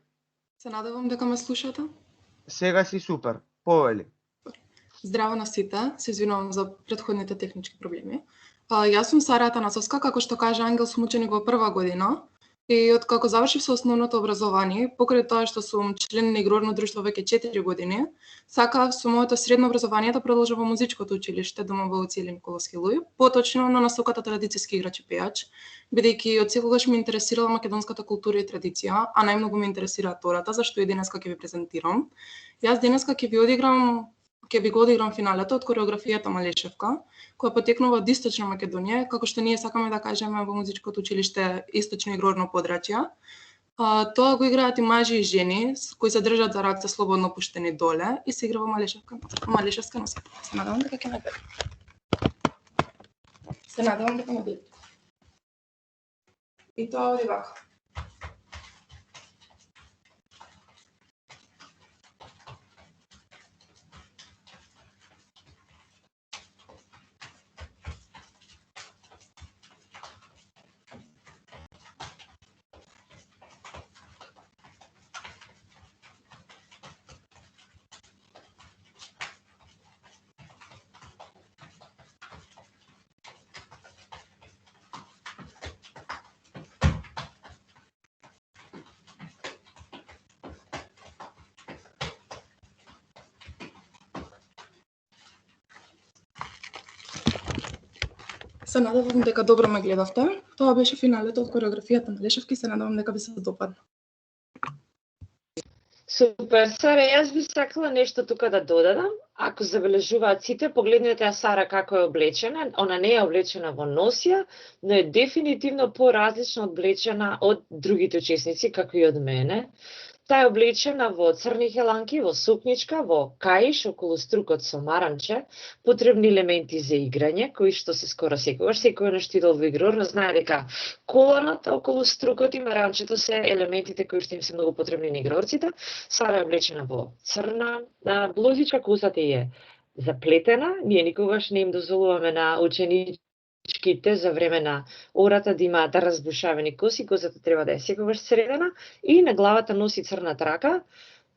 Се надевам дека ме слушате. Сега си супер. Повели. Здраво на сите. Се извинувам за претходните технички проблеми. Јас сум Сара Атанасовска, како што кажа Ангел, сум ученик во прва година и откако завршив со основното образование, покрај тоа што сум член на игрорно друштво веќе 4 години, сакав со моето средно образование да продолжам во музичкото училиште дома во Оцеле Николовски Луј, поточно на насоката традицијски играч и пејач, бидејќи од секогаш ме интересирала македонската култура и традиција, а најмногу ме интересира тората, зашто и денеска ќе ви презентирам. Јас денеска ќе ви го одиграм финалето од кореографијата Малешевка, која потекнува од Источна Македонија, како што ние сакаме да кажеме во музичкото училиште Источно игрорно подрачје. Тоа го играат и мажи и жени, кои се држат за раце слободно пуштени доле и се игра во малешевска носија. Се надевам дека ќе ме гледате. И тоа оди вака. Се надевам дека добро ме гледавте. Тоа беше финалето од кореографијата Малешевки, се надевам дека ви се допадна. Супер, Сара, јас би сакала нешто тука да додадам. Ако забележуваат сите, погледнете ја Сара како е облечена. Она не е облечена во носија, но е дефинитивно поразлично облечена од другите учесници, како и од мене. Таа е облечена во црни хеланки, во сукничка, во каиш околу струкот со маранче, потребни елементи за играње, кои што се скоро секогаш, секој нешто идол во игрорно знае дека коланата околу струкот и маранчето се елементите кои што им се многу потребни на игрорците. Сара е облечена во црна блузичка, косата е заплетена, ние никогаш не им дозволуваме на ученичките за време на ората да имаат разбушавени коси, косата треба да е секогаш средена и на главата носи црна трака.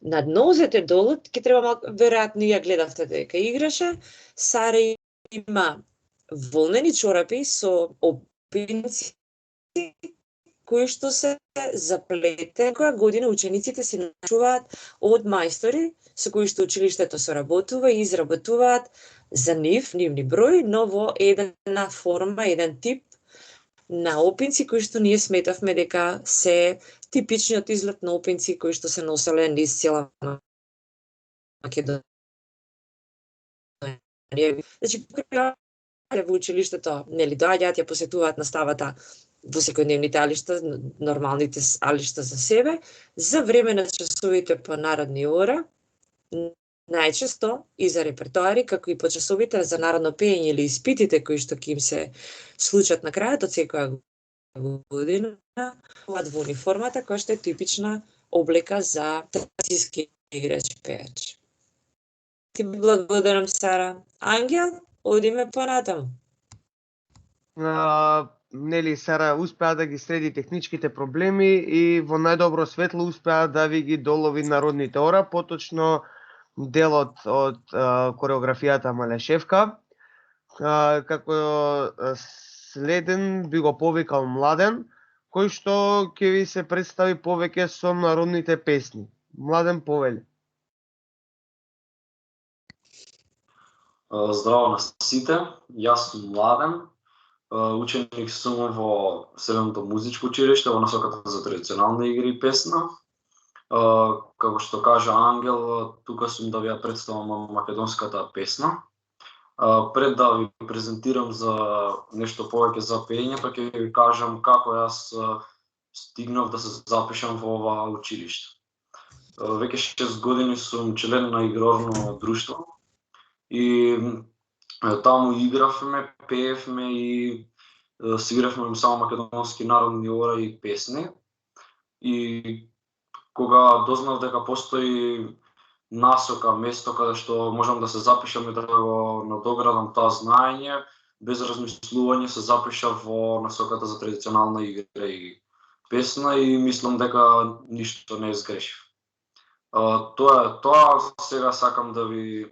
Над нозете долу, ќе треба малку, веројатно ја гледавте дека играше, Сара има волнени чорапи со опинци кои што се заплетени. Која година учениците се научуваат од мајстори со кои што училиштето соработува и изработуваат за нивни број, но во една форма, еден тип на опинци кои што ние сметавме дека се типичниот изглед на опинци кои што се носеле низ цела Македонија. Значи, во училиштето, нели, доаѓаат, ја посетуваат наставата во секојдневните алишта, нормалните алишта за себе, за време на часовите по народни ора, најчесто и за репертоари, како и по часовите за народно пеење или испитите кои што ќе им се случат на крајот од секоја година, во униформата која што е типична облека за традицијски играч пееч. Ти благодарам, Сара. Ангел, одиме понатаму. Нели, Сара успеа да ги среди техничките проблеми и во најдобро светло успеа да ви ги долови народните ора, поточно делот од кореографијата Малешевка. Како следен би го повикал Младен, кој што ќе ви се представи повеќе со народните песни. Младен, повели. Здраво на сите, јас сум Младен, ученик сум во Средното музичко училиште во насоката за традиционална игра и песна. Како што кажа Ангел, тука сум да ви ја представам македонската песна. Пред да ви презентирам за нешто повеќе за пеењето, ќе ви кажам како јас стигнав да се запишам во ова училиште. Веќе 6 години сум член на игровно друштво и таму игравме, пеевме и свиравме само македонски народни ора и песни. И кога дознав дека постои насока, место каде што можам да се запишам и да го надоградам тоа знаење, без размислување се запишав во насоката за традиционална игра и песна и мислам дека ништо не сгрешив. Тоа е тоа, сега сакам да ви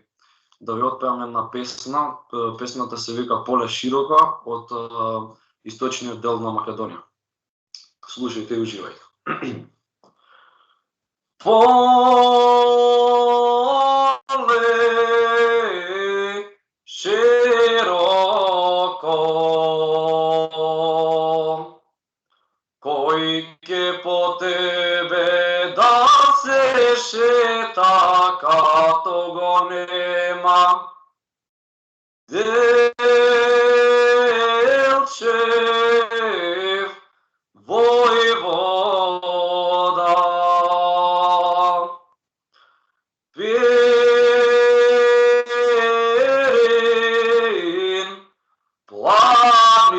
отпеам една песна. Песната се вика Поле широко од источниот дел на Македонија. Слушајте и уживајте. Поле широко, кој ќе по тебе да се шета, като го нема Делчев војвода. Перин планино,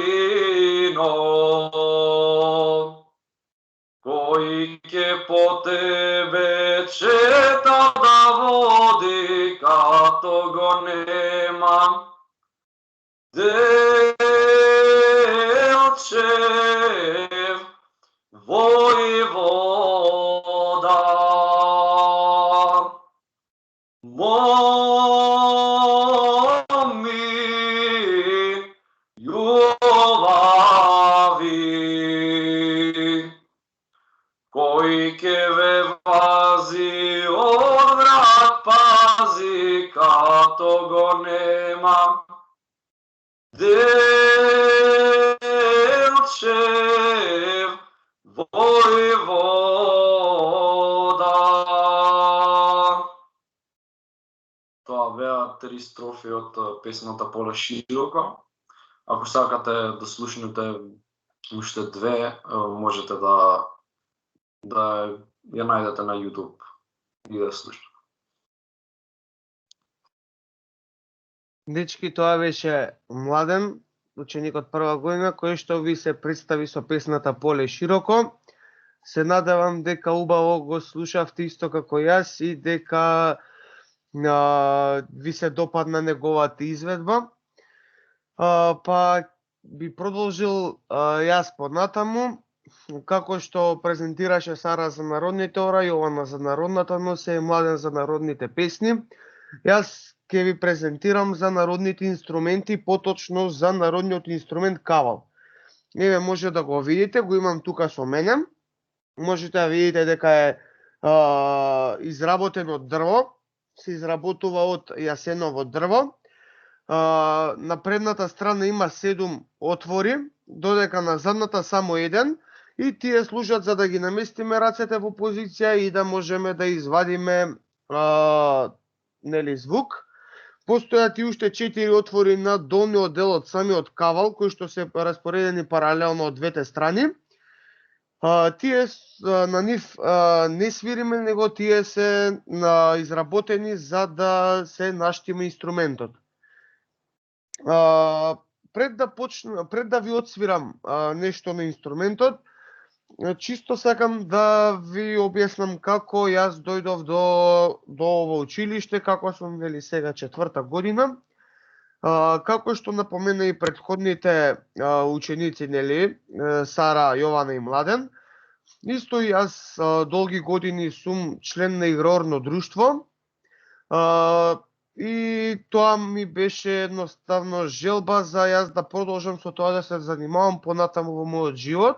кој ќе по тебе чета да води, като го нема Делчев војвода. Моми љубави, кој ќе ве вази од враг пази, като го нема Делчев војвода. Тоа беа 3 строфи од песната Поле широко. Ако сакате да слушнете уште 2, можете да ја најдете на YouTube и да слушнете. Дечки, тоа беше Младен, ученик од прва година, кој што ви се представи со песната Поле широко. Се надевам дека убаво го слушавте исто како јас и дека ви се допадна неговата изведба. Па би продолжил јас понатаму, како што презентираше Сара за народните ора, Јована за народната носија и Младен за народните песни. Јас ќе ви презентирам за народните инструменти, поточно за народниот инструмент кавал. Еве може да го видите, го имам тука со мене. Можете да видите дека е изработен од дрво, се изработува од јасеново дрво. На предната страна има 7 отвори, додека на задната само еден, и тие служат за да ги наместиме рацете во позиција и да можеме да извадиме звук. Постојат и уште 4 отвори на долниот дел од самиот кавал, кои што се распоредени паралелно од двете страни. Тие на нив не свириме, него тие се изработени за да се наштима инструментот. Пред да ви отсвирам нешто на инструментот, чисто сакам да ви објаснам како јас дојдов до ово училиште, како сум сега 4-та година. Како што напомена и претходните ученици, Сара, Јована и Младен, исто и јас долги години сум член на игрорно друштво, и тоа ми беше едноставно желба за јас да продолжам со тоа да се занимавам понатаму во мојот живот.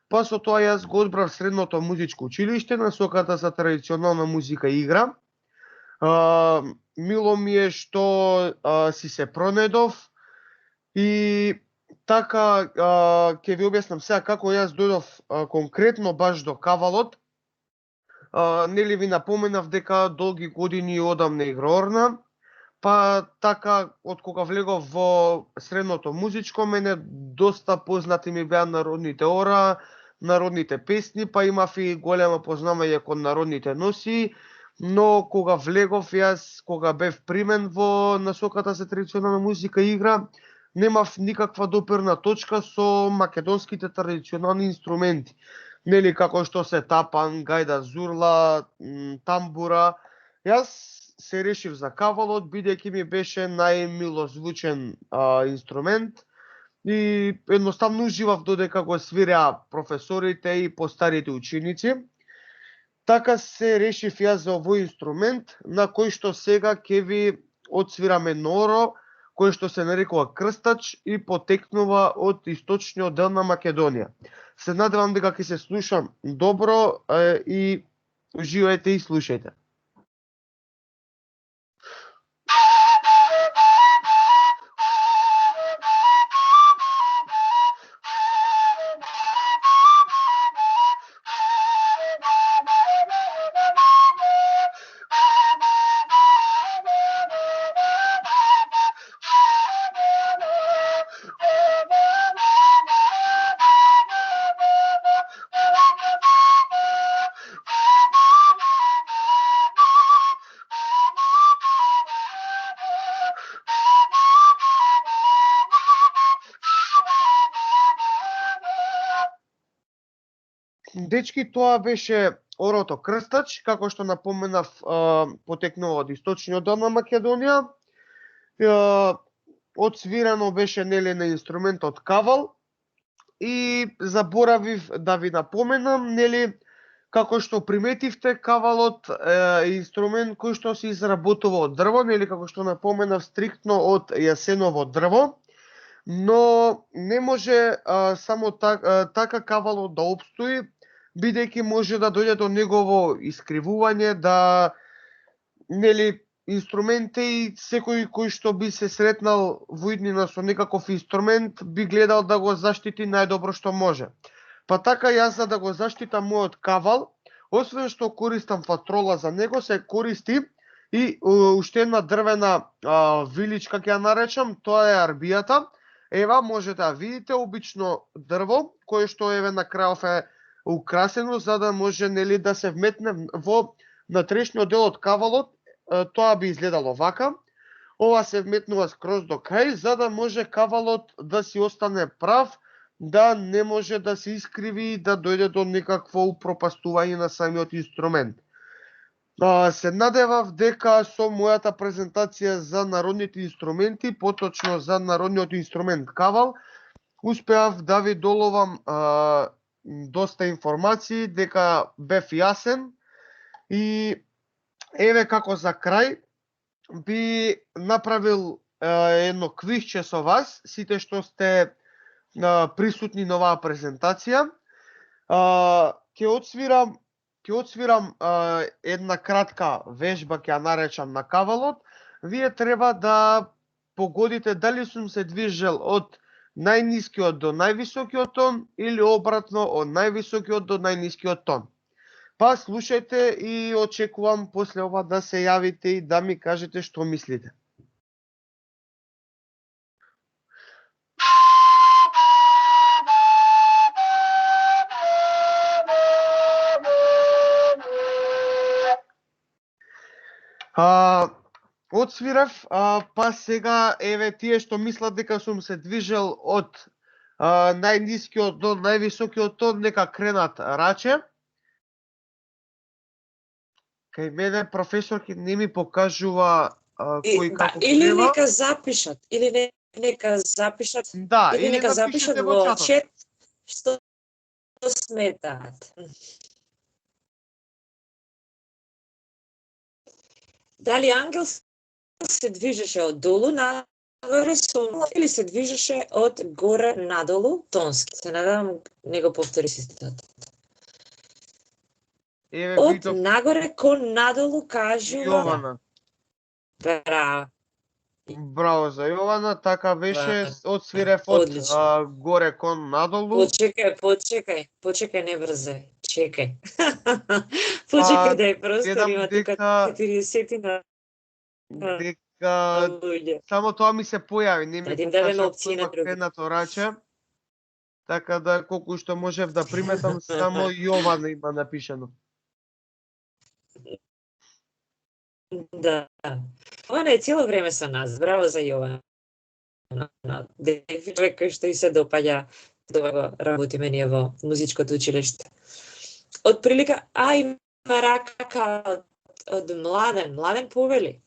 Па со тоа јас го одбрав средното музичко училиште, насоката за традиционална музика и игра. Мило ми е што си се пронедов и така ќе ви објаснам сега како јас дојдов конкретно баш до кавалот. Нели ви напоменав дека долги години одам на игрорна, па така од кога влегов во средното музичко, мене доста познати ми беа народните ора, народните песни, па имав и големо познавање кон народните носи, но кога влегов јас, кога бев примен во насоката за традиционална музика и игра, немав никаква допирна точка со македонските традиционални инструменти. Нели како што се тапан, гајда зурла, тамбура. Јас се решив за кавалот, бидејќи ми беше најмилозвучен инструмент и едноставно уживав додека го свиреа професорите и постарите ученици. Така се решив јас за овој инструмент, на кој што сега ќе ви отсвирам едно оро, кој што се нарекува крстач и потекнува од источниот дел на Македонија. Се надевам дека ќе се слушам добро и уживајте и слушајте. Дечки, тоа беше орото крстач, како што напоменав, потекнува од источниот дел на Македонија. Отсвирано беше на инструментот кавал и заборавив да ви напоменам, како што приметивте, кавалот е инструмент кој што се изработува од дрво, како што напоменав, стриктно од јасеново дрво, но не може само така кавалот да опстои, бидејќи може да дојде до негово искривување, да инструменте и секој кој што би се сретнал во иднина со некаков инструмент би гледал да го заштити најдобро што може. Па така јас за да го заштитам мојот кавал, освен што користам фатрола за него, се користи и уште една дрвена виличка, ќе ја наречам, тоа е арбијата. Ева можете да видите обично дрво кое што на крајов е украсено за да може да се вметне во натрешниот дел од кавалот. Тоа би изгледало вака. Ова се вметнува скроз до крај за да може кавалот да си остане прав, да не може да се искриви и да дојде до некакво упропастување на самиот инструмент. Се надевав дека со мојата презентација за народните инструменти, поточно за народниот инструмент кавал, успеав да ви доловам доста информации, дека бев јасен и еве како за крај би направил едно квизче со вас, сите што сте присутни на оваа презентација. Ќе отсвирам една кратка вежба, ќе ја наречам на кавалот. Вие треба да погодите дали сум се движел од најнискиот до највисокиот тон или обратно од највисокиот до најнискиот тон. Па слушајте и очекувам после ова да се јавите и да ми кажете што мислите. Отсвирав, па сега еве тие што мислат дека сум се движел од најнискиот до највисокиот тон, нека кренат раче. Кај мене професорки не ми покажува кој како или крена. нека запишат, или нека запишат, Да, или нека запишат напишете во чатот. чет што сметаат. Дали Ангел се движеше од долу нагоре со или се движеше од горе надолу тонски? Се надевам не го повтори системата. Еве Од видов нагоре кон надолу кажува. Јована. Браво. Браво за Јована, така беше, отсвирев од Одлично. горе кон надолу. Почекај, не брзај. Чекај. Почекај да е простор, гледам има тука дека- 40 дека луѓе. само тоа ми се појави, не ми Да им дадеме покажа опции кој на има други. кренато раче. Така да колку што можев да приметам, само Јована има напишано. Да. Јована е цело време со нас. Браво за Јована. Човек кој што и се допаѓа да го работиме ние во музичкото училиште. Од прилика, има рака од Младен. Младен повели.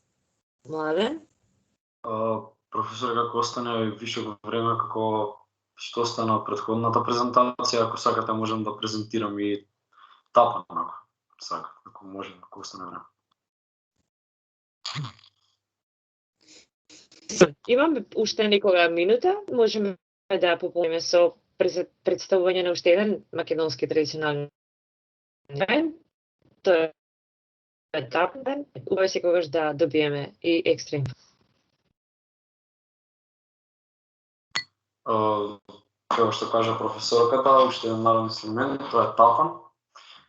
Младен? Професор, како остане више време, како што стана претходната презентација, ако сакате можам да презентирам и тапан, ако сакате, ако можем, ако остане време. Имаме уште некога минута, можеме да пополниме со представување на уште еден македонски традиционален ден. Тоа е тапан ден. Убаво секогаш да добиеме и екстра инфо. Како што кажа професорката, уште еден народен инструмент, тоа е тапан.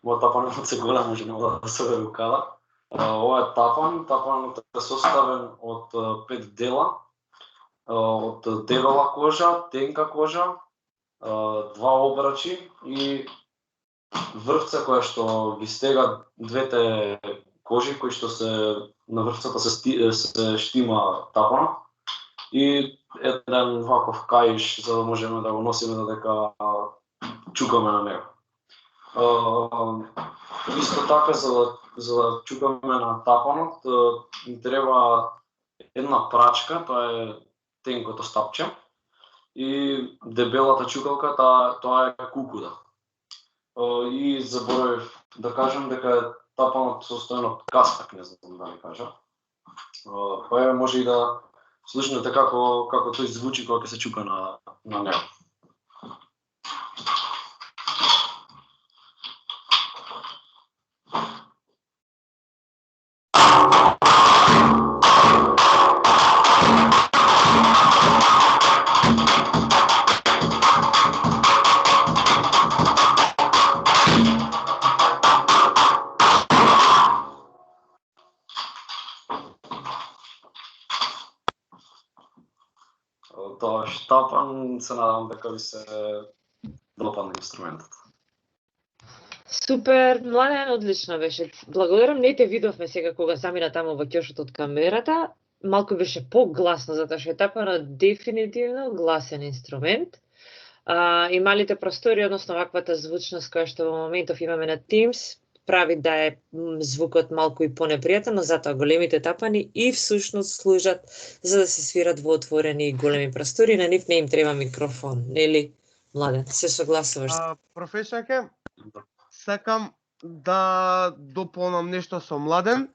Во тапанот се голем, може да се рукава. Ова е тапан, тапанот е составен од 5 дела, од дебела кожа, тенка кожа, 2 обрачи и врвце која што ги стега двете кожи кои што се на врвцата се штима тапанот и еден ваков каиш за да можеме да го носиме додека чукаме на него. Исто така за да чукаме на тапанот ни треба една прачка, тоа е тенкото стапче и дебелата чукалка, тоа е кукуда. И заборавив да кажам дека тапанот состоен од кастак, не знам да ви кажа. Па може и да слушнете како тој звучи кога ќе се чука на него. Тоа штапан, се надам дека ви се допадна инструментот. Супер, Младен, одлично беше. Благодарам, не те видовме сега кога замина таму во ќошот од камерата. Малку беше погласно, затоа што е тапанот дефинитивно гласен инструмент. И малите простори, односно ваквата звучност која што во моментов имаме на Teams, прави да е звукот малку и понепријатен, но затоа големите тапани и всушност служат за да се свират во отворени и големи простори, на нив не им треба микрофон, нели? Младен, се согласуваш? Професорке, сакам да дополнам нешто со Младен.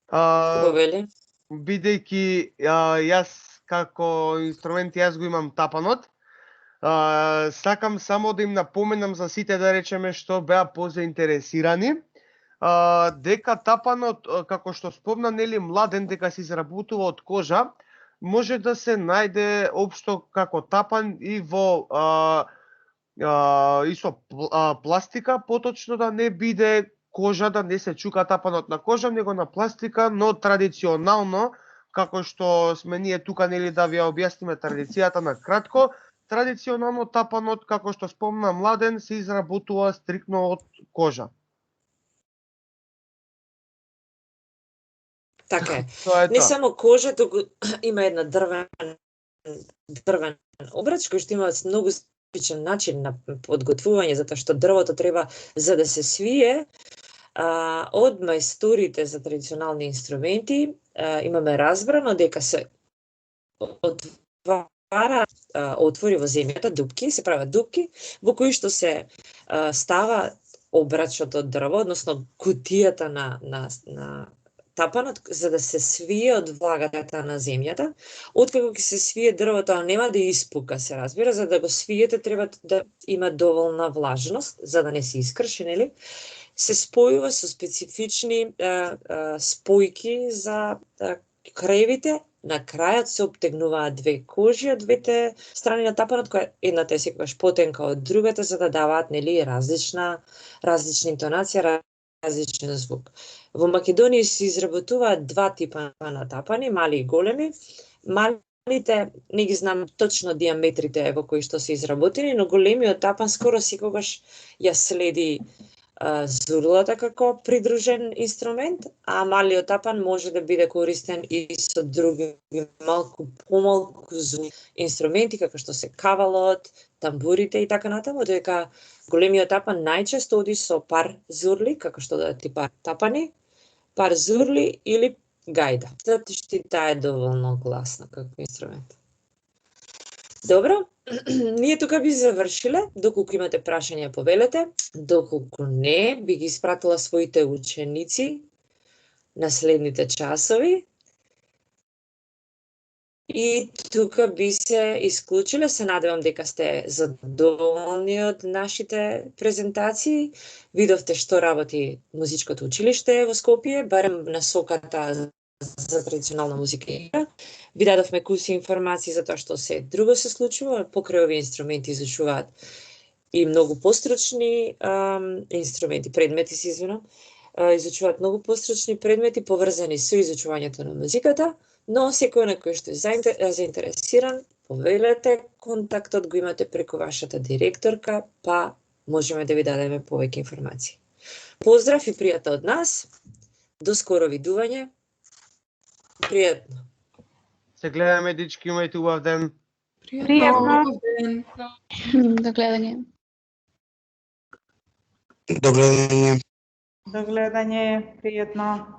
Повели? Бидејќи јас како инструмент јас го имам тапанот, сакам само да им напоменам за сите, да речеме, што беа позаинтересирани, дека тапанот, како што спомна нели Младен, дека се изработува од кожа, може да се најде општо како тапан и во и со пластика, поточно да не биде кожа, да не се чука тапанот на кожа, него на пластика, но традиционално, како што сме ние тука, нели, да ви ја објасниме традицијата на кратко, традиционално тапанот, како што спомна Младен, се изработува стрикно од кожа. Така е. Тоа е Не тоа. само кожа, туку има една дрвен обрач кој што има многу специфичен начин на подготвување, затоа што дрвото треба за да се свие. Од мајсторите за традиционални инструменти имаме разбрано дека се отвара отвори во земјата, дупки, се прават дупки, во кои што се става обрачот од дрво, односно кутијата на тапанот, за да се свие од влагата на земјата. Откако ќе се свие дрво, тоа нема да испука, се разбира, за да го свиете треба да има доволна влажност, за да не се искрши, нели? Се спојува со специфични спојки за краевите. На крајот се обтегнуваат две кожи од двете страни на тапанот, која едната е секогаш потенка од другата, за да даваат нели различна интонација, различен звук. Во Македонија се изработуваат два типа на тапани, мали и големи. Малите не ги знам точно диаметрите во кои што се изработени, но големиот тапан скоро секогаш ја следи зурлата како придружен инструмент, а малиот тапан може да биде користен и со други помалку звук инструменти, како што се кавалот, тамбурите и така натаму, дека големиот тапан најчесто оди со пар зурли, како што да типа тапани, пар зурли или гајда. Затоа што таа е доволно гласна како инструмент. Добро, ние тука би завршиле, доколку имате прашања повелете, доколку не, би ги испратила своите ученици на следните часови. И тука би се исклучиле, се надевам дека сте задоволни од нашите презентации. Видовте што работи музичкото училиште во Скопје, барем насоката за традиционална музика и игра. Ви дадовме куси информации за тоа што се друго се случува, покрај овие инструменти изучуваат и многу постручни инструменти, предмети се извинам, изучуваат многу постручни предмети поврзани со изучувањето на музиката, но секој на кој што е заинтересиран, повелете, контактот го имате преку вашата директорка, па можеме да ви дадеме повеќе информации. Поздрав и пријатно од нас, до скоро видување. Пријатно. Се гледаме, дечки, имајте убав ден. Пријатно. До гледање. До гледање. До гледање, пријатно.